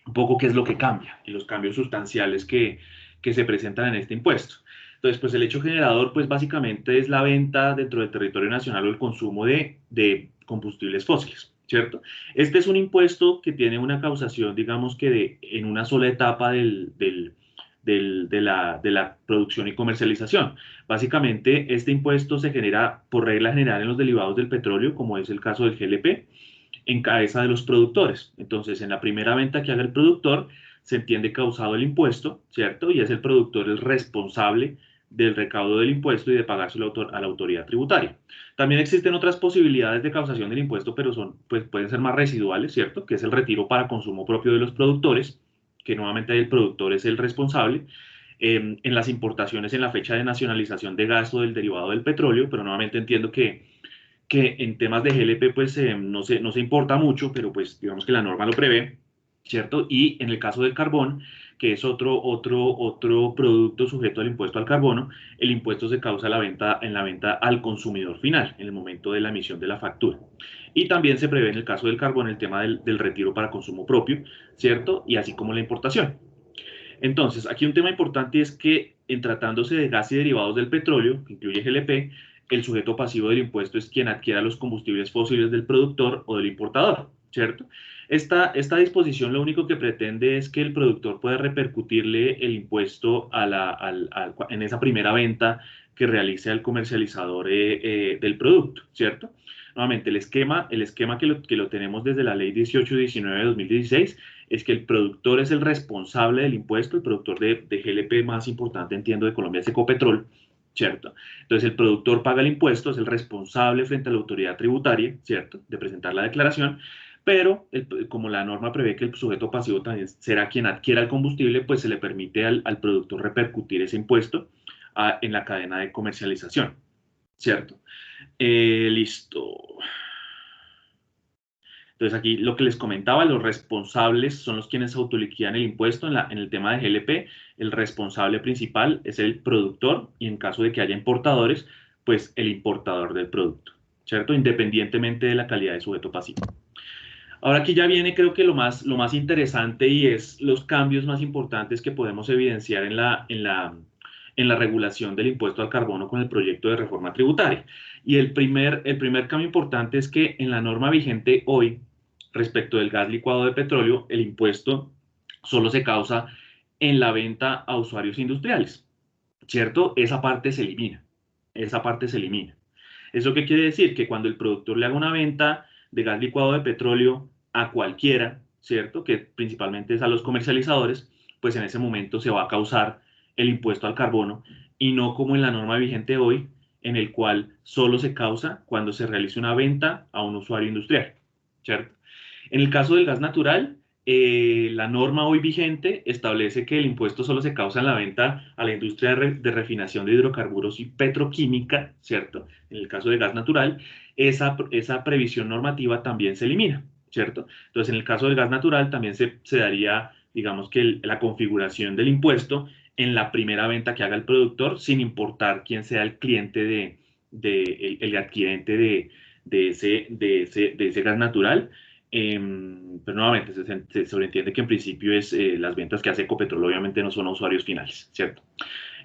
un poco qué es lo que cambia y los cambios sustanciales que se presentan en este impuesto. Entonces, pues el hecho generador, pues básicamente es la venta dentro del territorio nacional o el consumo de combustibles fósiles, ¿cierto? Este es un impuesto que tiene una causación, digamos que en una sola etapa de la producción y comercialización. Básicamente, este impuesto se genera por regla general en los derivados del petróleo, como es el caso del GLP, en cabeza de los productores. Entonces, en la primera venta que haga el productor, se entiende causado el impuesto, ¿cierto? Y es el productor el responsable del recaudo del impuesto y de pagárselo a la autoridad tributaria. También existen otras posibilidades de causación del impuesto, pero pues, pueden ser más residuales, ¿cierto? Que es el retiro para consumo propio de los productores, que nuevamente el productor es el responsable. En las importaciones en la fecha de nacionalización de gas o del derivado del petróleo, pero nuevamente entiendo que en temas de GLP pues no se importa mucho, pero pues digamos que la norma lo prevé, ¿cierto? Y en el caso del carbón, que es otro producto sujeto al impuesto al carbono, el impuesto se causa en la venta al consumidor final, en el momento de la emisión de la factura. Y también se prevé en el caso del carbón el tema del retiro para consumo propio, ¿cierto? Y así como la importación. Entonces, aquí un tema importante es que en tratándose de gas y derivados del petróleo, que incluye GLP, el sujeto pasivo del impuesto es quien adquiera los combustibles fósiles del productor o del importador, ¿cierto? Esta disposición lo único que pretende es que el productor pueda repercutirle el impuesto en esa primera venta que realice al comercializador del producto, ¿cierto? Nuevamente, el esquema que lo tenemos desde la ley 1819 de 2016 es que el productor es el responsable del impuesto, el productor de GLP más importante, entiendo, de Colombia es Ecopetrol, ¿cierto? Entonces, el productor paga el impuesto, es el responsable frente a la autoridad tributaria, ¿cierto?, de presentar la declaración, pero como la norma prevé que el sujeto pasivo también será quien adquiera el combustible, pues se le permite al productor repercutir ese impuesto en la cadena de comercialización, ¿cierto? Listo. Entonces aquí lo que les comentaba, los responsables son los quienes autoliquidan el impuesto en el tema de GLP. El responsable principal es el productor y en caso de que haya importadores, pues el importador del producto, ¿cierto? Independientemente de la calidad de sujeto pasivo. Ahora aquí ya viene creo que lo más interesante y es los cambios más importantes que podemos evidenciar en la regulación del impuesto al carbono con el proyecto de reforma tributaria. Y el primer cambio importante es que en la norma vigente hoy, respecto del gas licuado de petróleo, el impuesto solo se causa en la venta a usuarios industriales, ¿cierto? Esa parte se elimina. ¿Eso qué quiere decir? Que cuando el productor le haga una venta de gas licuado de petróleo a cualquiera, ¿cierto?, que principalmente es a los comercializadores, pues en ese momento se va a causar el impuesto al carbono y no como en la norma vigente hoy, en el cual solo se causa cuando se realice una venta a un usuario industrial, ¿cierto? En el caso del gas natural, la norma hoy vigente establece que el impuesto solo se causa en la venta a la industria de refinación de hidrocarburos y petroquímica, ¿cierto? En el caso de gas natural, esa previsión normativa también se elimina, ¿cierto? Entonces, en el caso del gas natural también se daría, digamos que la configuración del impuesto en la primera venta que haga el productor, sin importar quién sea el cliente el adquirente de ese gas natural. Pero nuevamente se sobreentiende que en principio las ventas que hace Ecopetrol obviamente no son a usuarios finales, ¿cierto?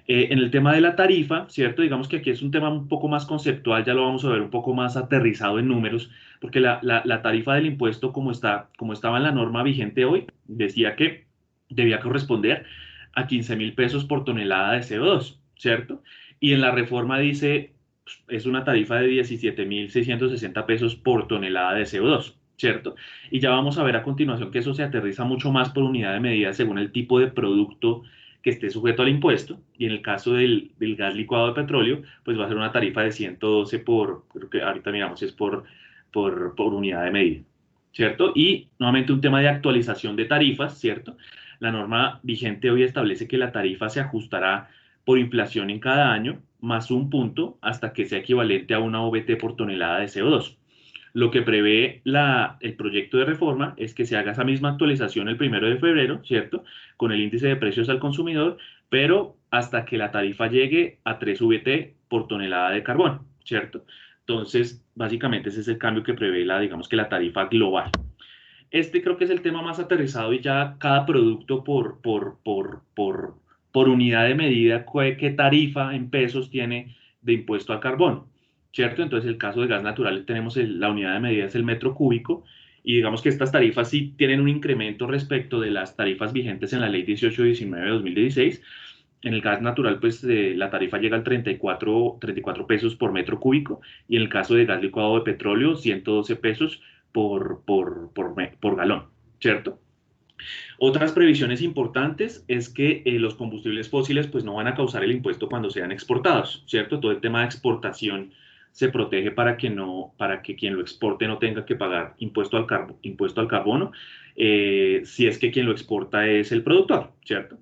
En el tema de la tarifa, ¿cierto? Digamos que aquí es un tema un poco más conceptual, ya lo vamos a ver un poco más aterrizado en números, porque la tarifa del impuesto como estaba en la norma vigente hoy, decía que debía corresponder a 15.000 pesos por tonelada de CO2, ¿cierto? Y en la reforma dice, es una tarifa de 17.660 pesos por tonelada de CO2, ¿cierto? Y ya vamos a ver a continuación que eso se aterriza mucho más por unidad de medida según el tipo de producto que esté sujeto al impuesto, y en el caso del gas licuado de petróleo, pues va a ser una tarifa de 112 creo que ahorita miramos, es por unidad de medida, ¿cierto? Y nuevamente un tema de actualización de tarifas, ¿cierto? La norma vigente hoy establece que la tarifa se ajustará por inflación en cada año, más un punto, hasta que sea equivalente a una OBT por tonelada de CO2. Lo que prevé el proyecto de reforma es que se haga esa misma actualización el 1 de febrero, ¿cierto?, con el índice de precios al consumidor, pero hasta que la tarifa llegue a 3 VT por tonelada de carbón, ¿cierto? Entonces, básicamente ese es el cambio que prevé digamos que la tarifa global. Creo que es el tema más aterrizado y ya cada producto por unidad de medida, qué tarifa en pesos tiene de impuesto al carbón, ¿cierto? Entonces, el caso de gas natural tenemos la unidad de medida es el metro cúbico y digamos que estas tarifas sí tienen un incremento respecto de las tarifas vigentes en la ley 1819 de 2016. En el gas natural, pues la tarifa llega al 34 pesos por metro cúbico y en el caso de gas licuado de petróleo, 112 pesos por galón, ¿cierto? Otras previsiones importantes es que los combustibles fósiles pues no van a causar el impuesto cuando sean exportados, ¿cierto? Todo el tema de exportación se protege para que quien lo exporte no tenga que pagar impuesto al carbono, si es que quien lo exporta es el productor, ¿cierto?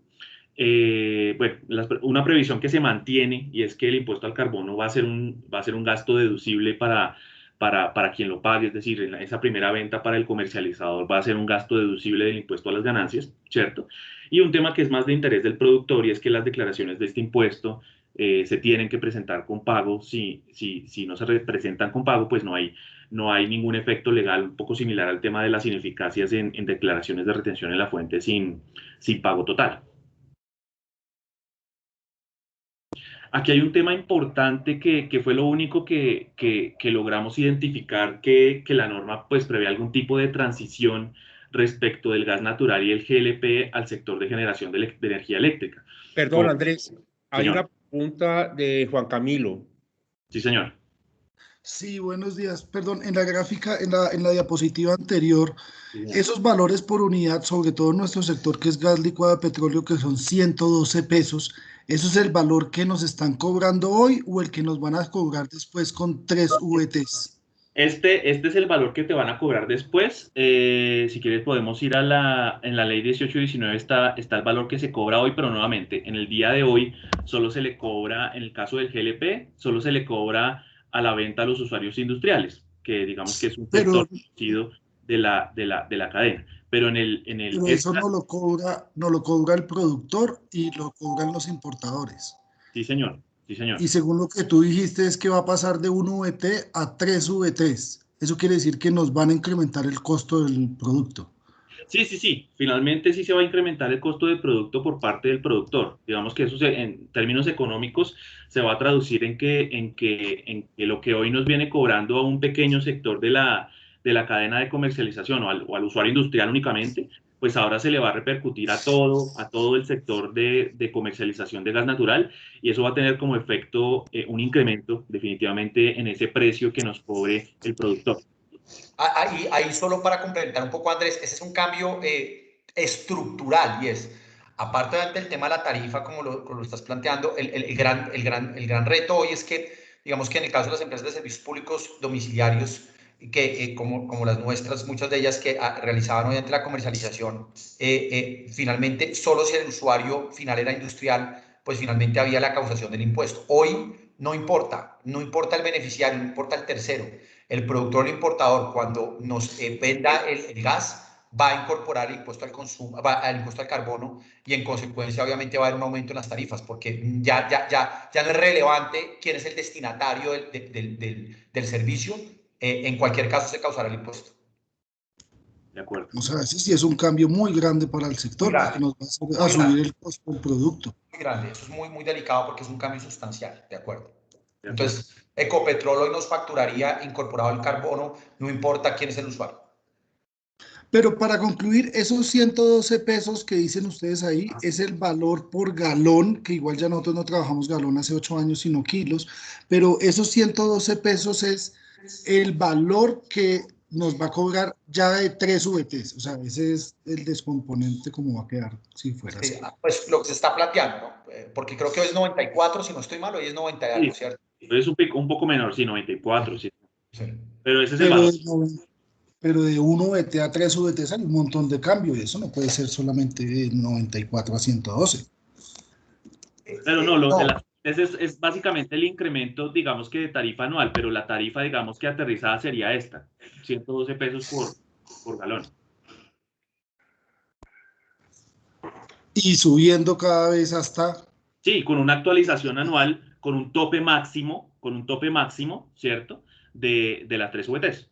Bueno, una previsión que se mantiene y es que el impuesto al carbono va a ser un gasto deducible para para quien lo pague, es decir, esa primera venta para el comercializador va a ser un gasto deducible del impuesto a las ganancias, ¿cierto? Y un tema que es más de interés del productor y es que las declaraciones de este impuesto se tienen que presentar con pago. Si no se presentan con pago, pues no hay ningún efecto legal, un poco similar al tema de las ineficacias en declaraciones de retención en la fuente sin pago total. Aquí hay un tema importante que fue lo único que logramos identificar que la norma pues prevé algún tipo de transición respecto del gas natural y el GLP al sector de generación de energía eléctrica. Perdón, Andrés, hay Señor. una pregunta de Juan Camilo. Sí, señor. Sí, buenos días. Perdón, en la gráfica, en la diapositiva anterior, esos valores por unidad, sobre todo en nuestro sector que es gas licuado de petróleo, que son 112 pesos, ¿eso es el valor que nos están cobrando hoy o el que nos van a cobrar después con 3 VTs? Este es el valor que te van a cobrar después. Si quieres podemos ir en la ley 1819 está el valor que se cobra hoy, pero nuevamente, en el día de hoy solo se le cobra, en el caso del GLP, solo se le cobra a la venta a los usuarios industriales, que digamos que es un sector conocido de la cadena. Pero pero eso no lo cobra el productor y lo cobran los importadores. Sí, señor. Sí, señor. Y según lo que tú dijiste es que va a pasar de 1 VT a 3 VTs. Eso quiere decir que nos van a incrementar el costo del producto. Sí. Finalmente sí se va a incrementar el costo del producto por parte del productor. Digamos que eso en términos económicos se va a traducir en que lo que hoy nos viene cobrando a un pequeño sector de la cadena de comercialización o al usuario industrial únicamente, pues ahora se le va a repercutir a todo el sector de comercialización de gas natural, y eso va a tener como efecto un incremento definitivamente en ese precio que nos cobre el productor. Ahí solo para complementar un poco, Andrés, ese es un cambio estructural, y es, aparte del tema de la tarifa, como lo estás planteando, el gran reto hoy es que, digamos que en el caso de las empresas de servicios públicos domiciliarios, que como las nuestras, muchas de ellas que realizaban obviamente la comercialización, finalmente solo si el usuario final era industrial, pues finalmente había la causación del impuesto. Hoy no importa el beneficiario, no importa el tercero. El productor o el importador, cuando nos venda el gas, va a incorporar el impuesto al consumo, el impuesto al carbono, y en consecuencia obviamente va a haber un aumento en las tarifas, porque ya no es relevante quién es el destinatario del servicio, en cualquier caso se causará el impuesto. De acuerdo. O sea, ese sí es un cambio muy grande para el sector, porque nos va a subir el costo del producto. Muy grande, eso es muy delicado porque es un cambio sustancial, de acuerdo. Entonces, Ecopetrol hoy nos facturaría incorporado el carbono, no importa quién es el usuario. Pero para concluir, esos 112 pesos que dicen ustedes ahí es el valor por galón, que igual ya nosotros no trabajamos galón hace 8 años, sino kilos, pero esos 112 pesos es el valor que nos va a cobrar ya de 3 VTs, o sea, ese es el descomponente como va a quedar si fuera así. Pues lo que se está planteando, ¿no? Porque creo que hoy es 94, si no estoy mal, hoy es 90 algo, ¿cierto? Es un poco menor, sí, 94, sí. Pero ese es el valor. Pero de 1 VT a 3 VT sale un montón de cambio, y eso no puede ser solamente de 94 a 112. Pero no, es básicamente el incremento, digamos que de tarifa anual, pero la tarifa, digamos que aterrizada sería esta, 112 pesos por galón. Y subiendo cada vez hasta... Sí, con una actualización anual, con un tope máximo, ¿cierto? De las 3 VTs.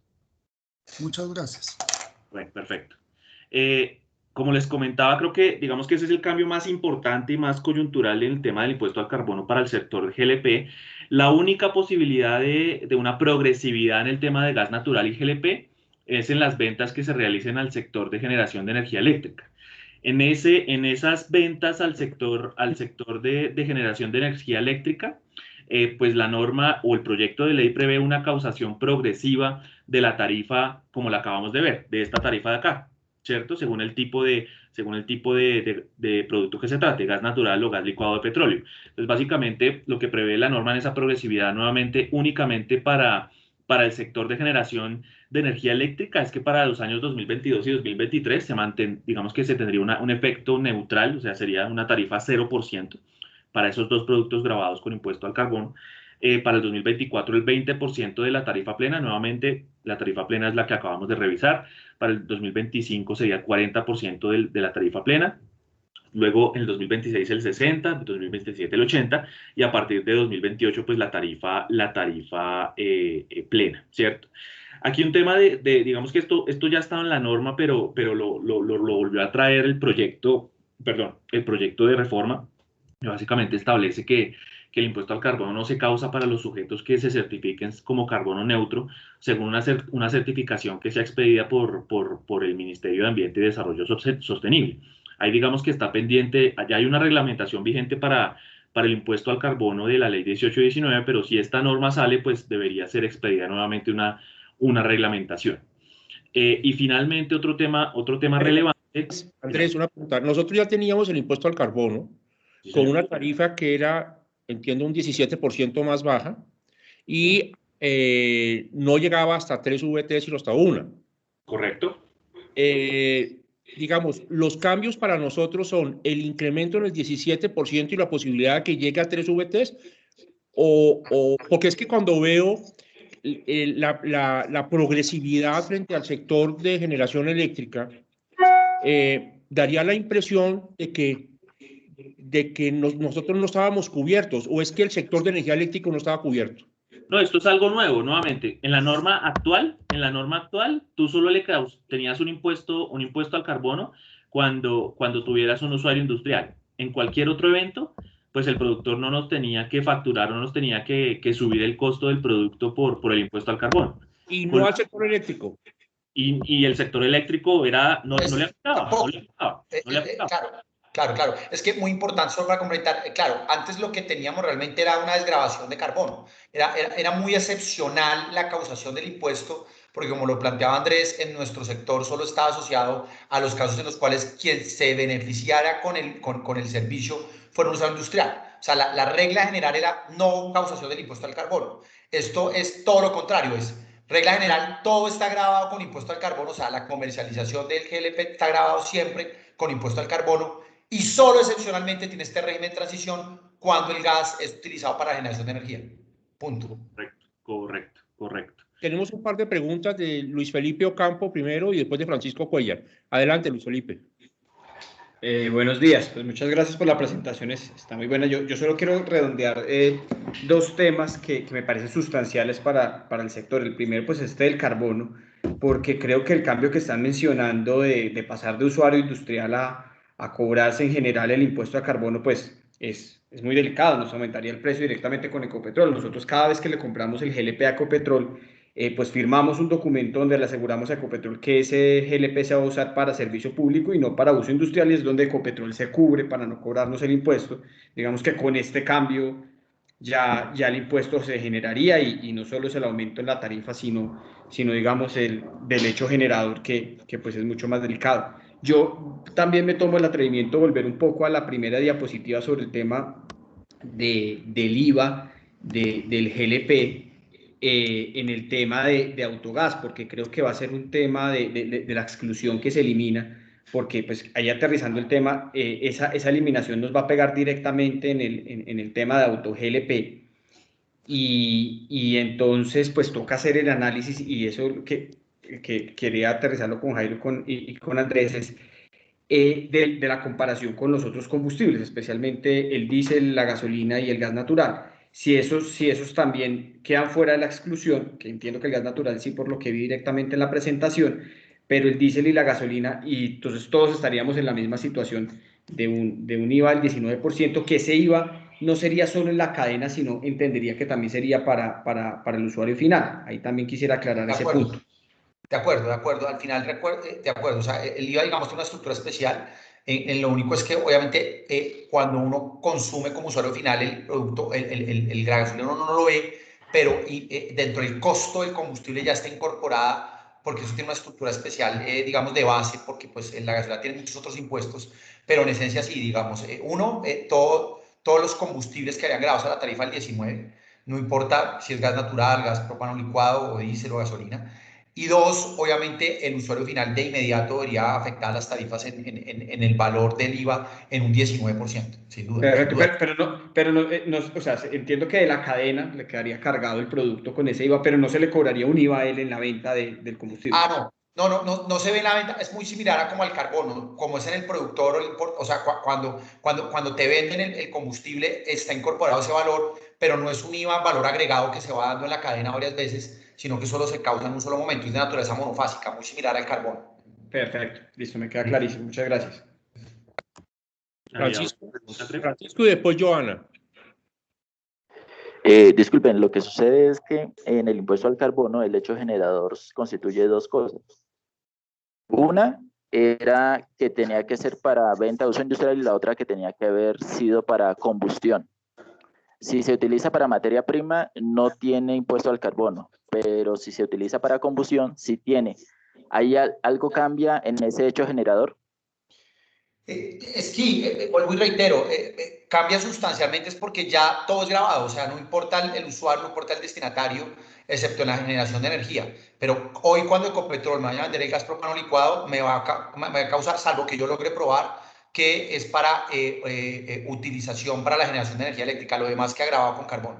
Muchas gracias. Bueno, perfecto. Como les comentaba, creo que digamos que ese es el cambio más importante y más coyuntural en el tema del impuesto al carbono para el sector GLP. La única posibilidad de una progresividad en el tema de gas natural y GLP es en las ventas que se realicen al sector de generación de energía eléctrica. En esas ventas al sector de generación de energía eléctrica, pues la norma o el proyecto de ley prevé una causación progresiva de la tarifa, como la acabamos de ver, de esta tarifa de acá, ¿cierto? Según el tipo de producto que se trate, gas natural o gas licuado de petróleo. Entonces, básicamente, lo que prevé la norma en esa progresividad, nuevamente, únicamente para el sector de generación de energía eléctrica, es que para los años 2022 y 2023 digamos que se tendría un efecto neutral, o sea, sería una tarifa 0% para esos dos productos gravados con impuesto al carbono. Para el 2024 el 20% de la tarifa plena, nuevamente la tarifa plena es la que acabamos de revisar. Para el 2025 sería el 40% de la tarifa plena. Luego en el 2026 el 60%, en el 2027 el 80%, y a partir de 2028 pues la tarifa plena, ¿cierto? Aquí un tema digamos que esto ya estaba en la norma, pero lo volvió a traer el proyecto de reforma, que básicamente establece que el impuesto al carbono no se causa para los sujetos que se certifiquen como carbono neutro, según una certificación que sea expedida por el Ministerio de Ambiente y Desarrollo Sostenible. Ahí digamos que está pendiente, allá hay una reglamentación vigente para el impuesto al carbono de la ley 1819, pero si esta norma sale, pues debería ser expedida nuevamente una reglamentación. Y finalmente otro tema relevante. Andrés, una pregunta. Nosotros ya teníamos el impuesto al carbono con una tarifa que era, entiendo, un 17% más baja y no llegaba hasta 3 VT, sino hasta 1. Correcto. Digamos, los cambios para nosotros son el incremento en el 17% y la posibilidad de que llegue a 3 VTs, porque es que cuando veo la progresividad frente al sector de generación eléctrica, daría la impresión de que nosotros no estábamos cubiertos, o es que el sector de energía eléctrica no estaba cubierto. No, esto es algo nuevo, nuevamente. En la norma actual, tú solo tenías un impuesto al carbono cuando tuvieras un usuario industrial. En cualquier otro evento, pues el productor no nos tenía que facturar, no nos tenía que subir el costo del producto por el impuesto al carbono. Y no al sector eléctrico. Y el sector eléctrico no le afectaba. Claro. Es que muy importante solo para complementar. Claro, antes lo que teníamos realmente era una desgravación de carbono. Era muy excepcional la causación del impuesto, porque como lo planteaba Andrés, en nuestro sector solo estaba asociado a los casos en los cuales quien se beneficiara con el servicio fuera un usuario industrial. O sea, la regla general era no causación del impuesto al carbono. Esto es todo lo contrario, es regla general, todo está grabado con impuesto al carbono, o sea, la comercialización del GLP está grabado siempre con impuesto al carbono. Y solo excepcionalmente tiene este régimen de transición cuando el gas es utilizado para la generación de energía. Punto. Correcto. Tenemos un par de preguntas de Luis Felipe Ocampo primero y después de Francisco Cuellar. Adelante, Luis Felipe. Buenos días, pues muchas gracias por la presentación, está muy buena. Yo solo quiero redondear dos temas que me parecen sustanciales para el sector. El primero, pues del carbono, porque creo que el cambio que están mencionando de pasar de usuario industrial a cobrarse en general el impuesto a carbono, pues es muy delicado, nos aumentaría el precio directamente con Ecopetrol. Nosotros cada vez que le compramos el GLP a Ecopetrol, pues firmamos un documento donde le aseguramos a Ecopetrol que ese GLP se va a usar para servicio público y no para uso industrial, y es donde Ecopetrol se cubre para no cobrarnos el impuesto. Digamos que con este cambio ya el impuesto se generaría y no solo es el aumento en la tarifa, sino digamos del hecho generador que pues es mucho más delicado. Yo también me tomo el atrevimiento de volver un poco a la primera diapositiva sobre el tema del IVA del GLP en el tema de autogás, porque creo que va a ser un tema de la exclusión que se elimina, porque pues ahí aterrizando el tema, esa eliminación nos va a pegar directamente en el tema de auto GLP, y entonces pues toca hacer el análisis, y eso que quería aterrizarlo con Jairo y con Andrés, de la comparación con los otros combustibles, especialmente el diésel, la gasolina y el gas natural. Si esos también quedan fuera de la exclusión, que entiendo que el gas natural sí, por lo que vi directamente en la presentación, pero el diésel y la gasolina, y entonces todos estaríamos en la misma situación de un IVA del 19%, que ese IVA no sería solo en la cadena, sino entendería que también sería para el usuario final. Ahí también quisiera aclarar ese punto. De acuerdo. Al final, de acuerdo. O sea, el IVA, digamos, tiene una estructura especial. Lo único es que, obviamente, cuando uno consume como usuario final el producto, el gasolina, uno no lo ve, pero dentro del costo del combustible ya está incorporada, porque eso tiene una estructura especial, digamos, de base, porque pues la gasolina tiene muchos otros impuestos, pero en esencia sí, digamos, todos los combustibles que habían grabados a la tarifa del 19, no importa si es gas natural, gas propano licuado o diésel o gasolina, Y dos, obviamente el usuario final de inmediato vería afectadas las tarifas en el valor del IVA en un 19%, sin duda. Perfecto, pero no, o sea, entiendo que de la cadena le quedaría cargado el producto con ese IVA, pero no se le cobraría un IVA a él en la venta del combustible. No se ve en la venta, es muy similar a como al carbón, como es en el productor, o sea, cuando te venden el combustible está incorporado ese valor, pero no es un IVA, valor agregado que se va dando en la cadena varias veces, sino que solo se causa en un solo momento, es de naturaleza monofásica, muy similar al carbón. Perfecto, listo, me queda clarísimo, muchas gracias. Francisco y después Joana. Disculpen, lo que sucede es que en el impuesto al carbono el hecho generador constituye dos cosas. Una era que tenía que ser para venta de uso industrial y la otra que tenía que haber sido para combustión. Si se utiliza para materia prima, no tiene impuesto al carbono, pero si se utiliza para combustión, sí tiene. ¿Hay algo cambia en ese hecho generador? Sí, vuelvo y reitero, cambia sustancialmente es porque ya todo es grabado, o sea, no importa el usuario, no importa el destinatario, excepto en la generación de energía. Pero hoy cuando Ecopetrol me vaya a vender el gas propano licuado, me va a causar, salvo que yo logre probar que es para utilización para la generación de energía eléctrica, lo demás que ha grabado con carbón.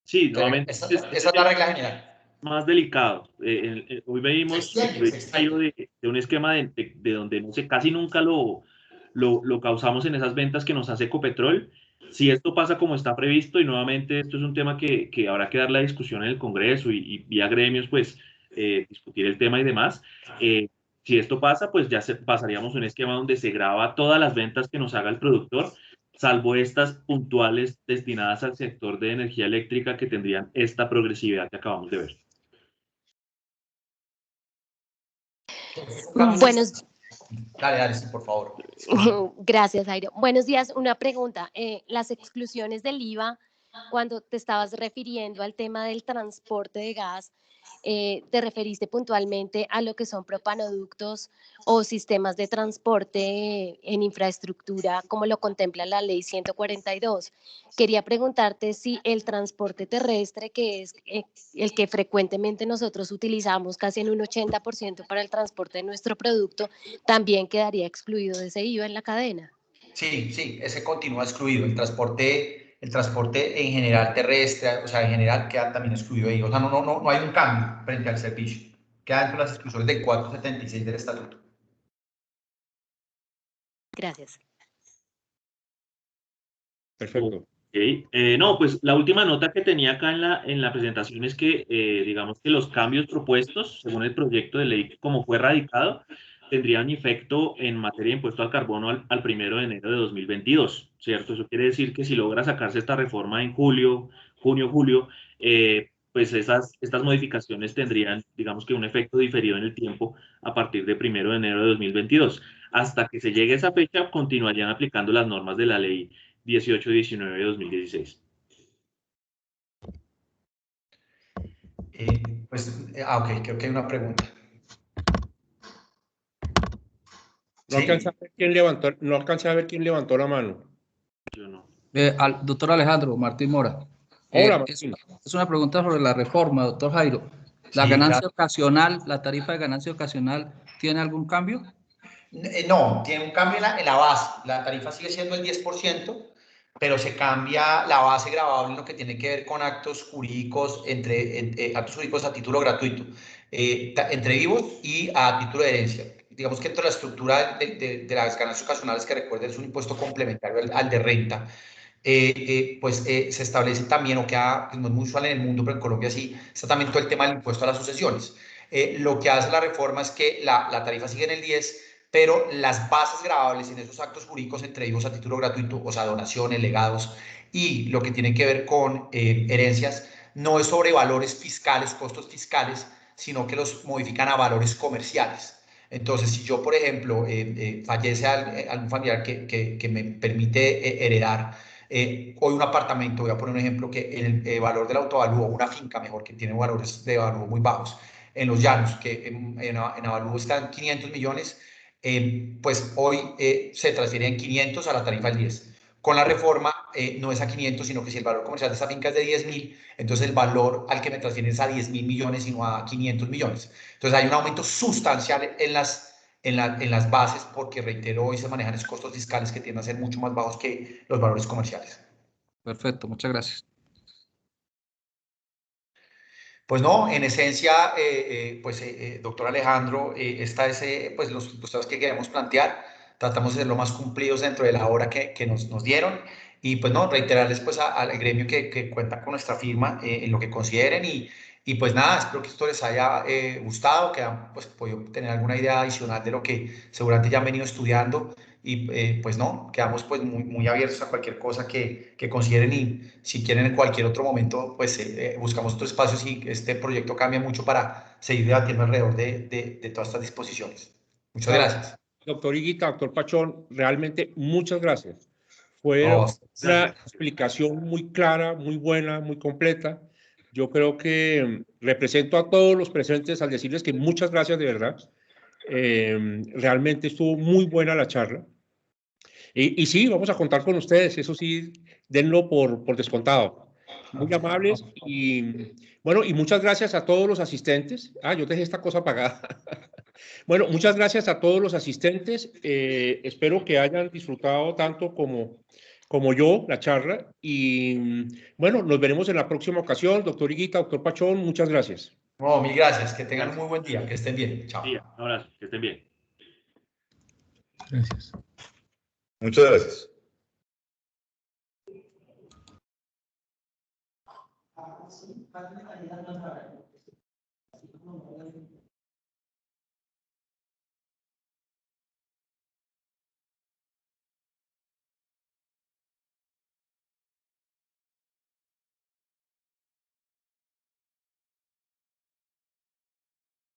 Sí, nuevamente. Esa es la regla general. Más delicado. Hoy veíamos de un esquema de donde no sé, casi nunca lo causamos en esas ventas que nos hace Ecopetrol. Si esto pasa como está previsto, y nuevamente esto es un tema que habrá que dar la discusión en el Congreso y vía gremios, pues discutir el tema y demás. Si esto pasa, pues ya pasaríamos a un esquema donde se graba todas las ventas que nos haga el productor, salvo estas puntuales destinadas al sector de energía eléctrica que tendrían esta progresividad que acabamos de ver. Buenos. Dale, sí, por favor. Gracias, Jairo. Buenos días. Una pregunta. Las exclusiones del IVA, cuando te estabas refiriendo al tema del transporte de gas, te referiste puntualmente a lo que son propanoductos o sistemas de transporte en infraestructura, como lo contempla la ley 142. Quería preguntarte si el transporte terrestre, que es el que frecuentemente nosotros utilizamos casi en un 80% para el transporte de nuestro producto, también quedaría excluido de ese IVA en la cadena. Sí, ese continúa excluido. El transporte en general terrestre, o sea, en general queda también excluido ahí. O sea, no hay un cambio frente al servicio. Queda dentro de las exclusiones del 476 del estatuto. Gracias. Perfecto. Okay. No, pues la última nota que tenía acá en la presentación es que, digamos que los cambios propuestos, según el proyecto de ley como fue radicado, tendrían efecto en materia de impuesto al carbono al 1 de enero de 2022, ¿cierto? Eso quiere decir que si logra sacarse esta reforma en junio, julio, pues estas modificaciones tendrían, digamos que un efecto diferido en el tiempo a partir de 1 de enero de 2022. Hasta que se llegue a esa fecha, continuarían aplicando las normas de la ley 1819 de 2016. Ok, creo que hay una pregunta. No alcancé a ver quién levantó la mano. Yo no. Al doctor Alejandro Martín Mora. Hola, Martín. Es una pregunta sobre la reforma, doctor Jairo. ¿La ganancia ocasional, la tarifa de ganancia ocasional, tiene algún cambio? No, tiene un cambio en la base. La tarifa sigue siendo el 10%, pero se cambia la base gravable en lo que tiene que ver con actos jurídicos, actos jurídicos a título gratuito, entre vivos y a título de herencia. Digamos que entre la estructura de las ganancias ocasionales, que recuerden es un impuesto complementario al de renta, se establece también, o que no es muy usual en el mundo, pero en Colombia sí, está también todo el tema del impuesto a las sucesiones. Lo que hace la reforma es que la tarifa sigue en el 10%, pero las bases gravables en esos actos jurídicos entre vivos a título gratuito, o sea, donaciones, legados, y lo que tiene que ver con herencias, no es sobre valores fiscales, costos fiscales, sino que los modifican a valores comerciales. Entonces, si yo, por ejemplo, fallece algún familiar que me permite heredar hoy un apartamento, voy a poner un ejemplo, que el valor del autoavalúo, una finca mejor, que tiene valores de avalúo muy bajos, en Los Llanos, que en avalúo están 500 millones, pues hoy se transfiere en 500 a la tarifa del 10. Con la reforma no es a 500, sino que si el valor comercial de esa finca es de 10.000, entonces el valor al que me transfieren es a 10.000 millones y no a 500 millones. Entonces hay un aumento sustancial en las bases porque, reitero, hoy se manejan esos costos fiscales que tienden a ser mucho más bajos que los valores comerciales. Perfecto, muchas gracias. Pues no, en esencia, doctor Alejandro, esta es pues los temas que queremos plantear. Tratamos de ser lo más cumplidos dentro de la hora que nos dieron. Y pues no, reiterarles pues al gremio que cuenta con nuestra firma en lo que consideren. Y pues nada, espero que esto les haya gustado, que han pues, podido tener alguna idea adicional de lo que seguramente ya han venido estudiando. Y pues no, quedamos pues muy abiertos a cualquier cosa que consideren, y si quieren en cualquier otro momento pues buscamos otros espacios y este proyecto cambia mucho para seguir debatiendo alrededor de todas estas disposiciones. Muchas gracias. Doctor Higuita, doctor Pachón, realmente muchas gracias. Fue No, una explicación muy clara, muy buena, muy completa. Yo creo que represento a todos los presentes al decirles que muchas gracias de verdad. Realmente estuvo muy buena la charla. Y sí, vamos a contar con ustedes, eso sí, denlo por descontado. Muy amables y bueno, y muchas gracias a todos los asistentes. Yo dejé esta cosa apagada. Bueno, muchas gracias a todos los asistentes. Espero que hayan disfrutado tanto como yo la charla. Y bueno, nos veremos en la próxima ocasión. Doctor Higuita, doctor Pachón, muchas gracias. No, mil gracias. Que tengan un muy buen día. Que estén bien. Chao. Sí, un abrazo. Que estén bien. Gracias. Muchas gracias. Sí,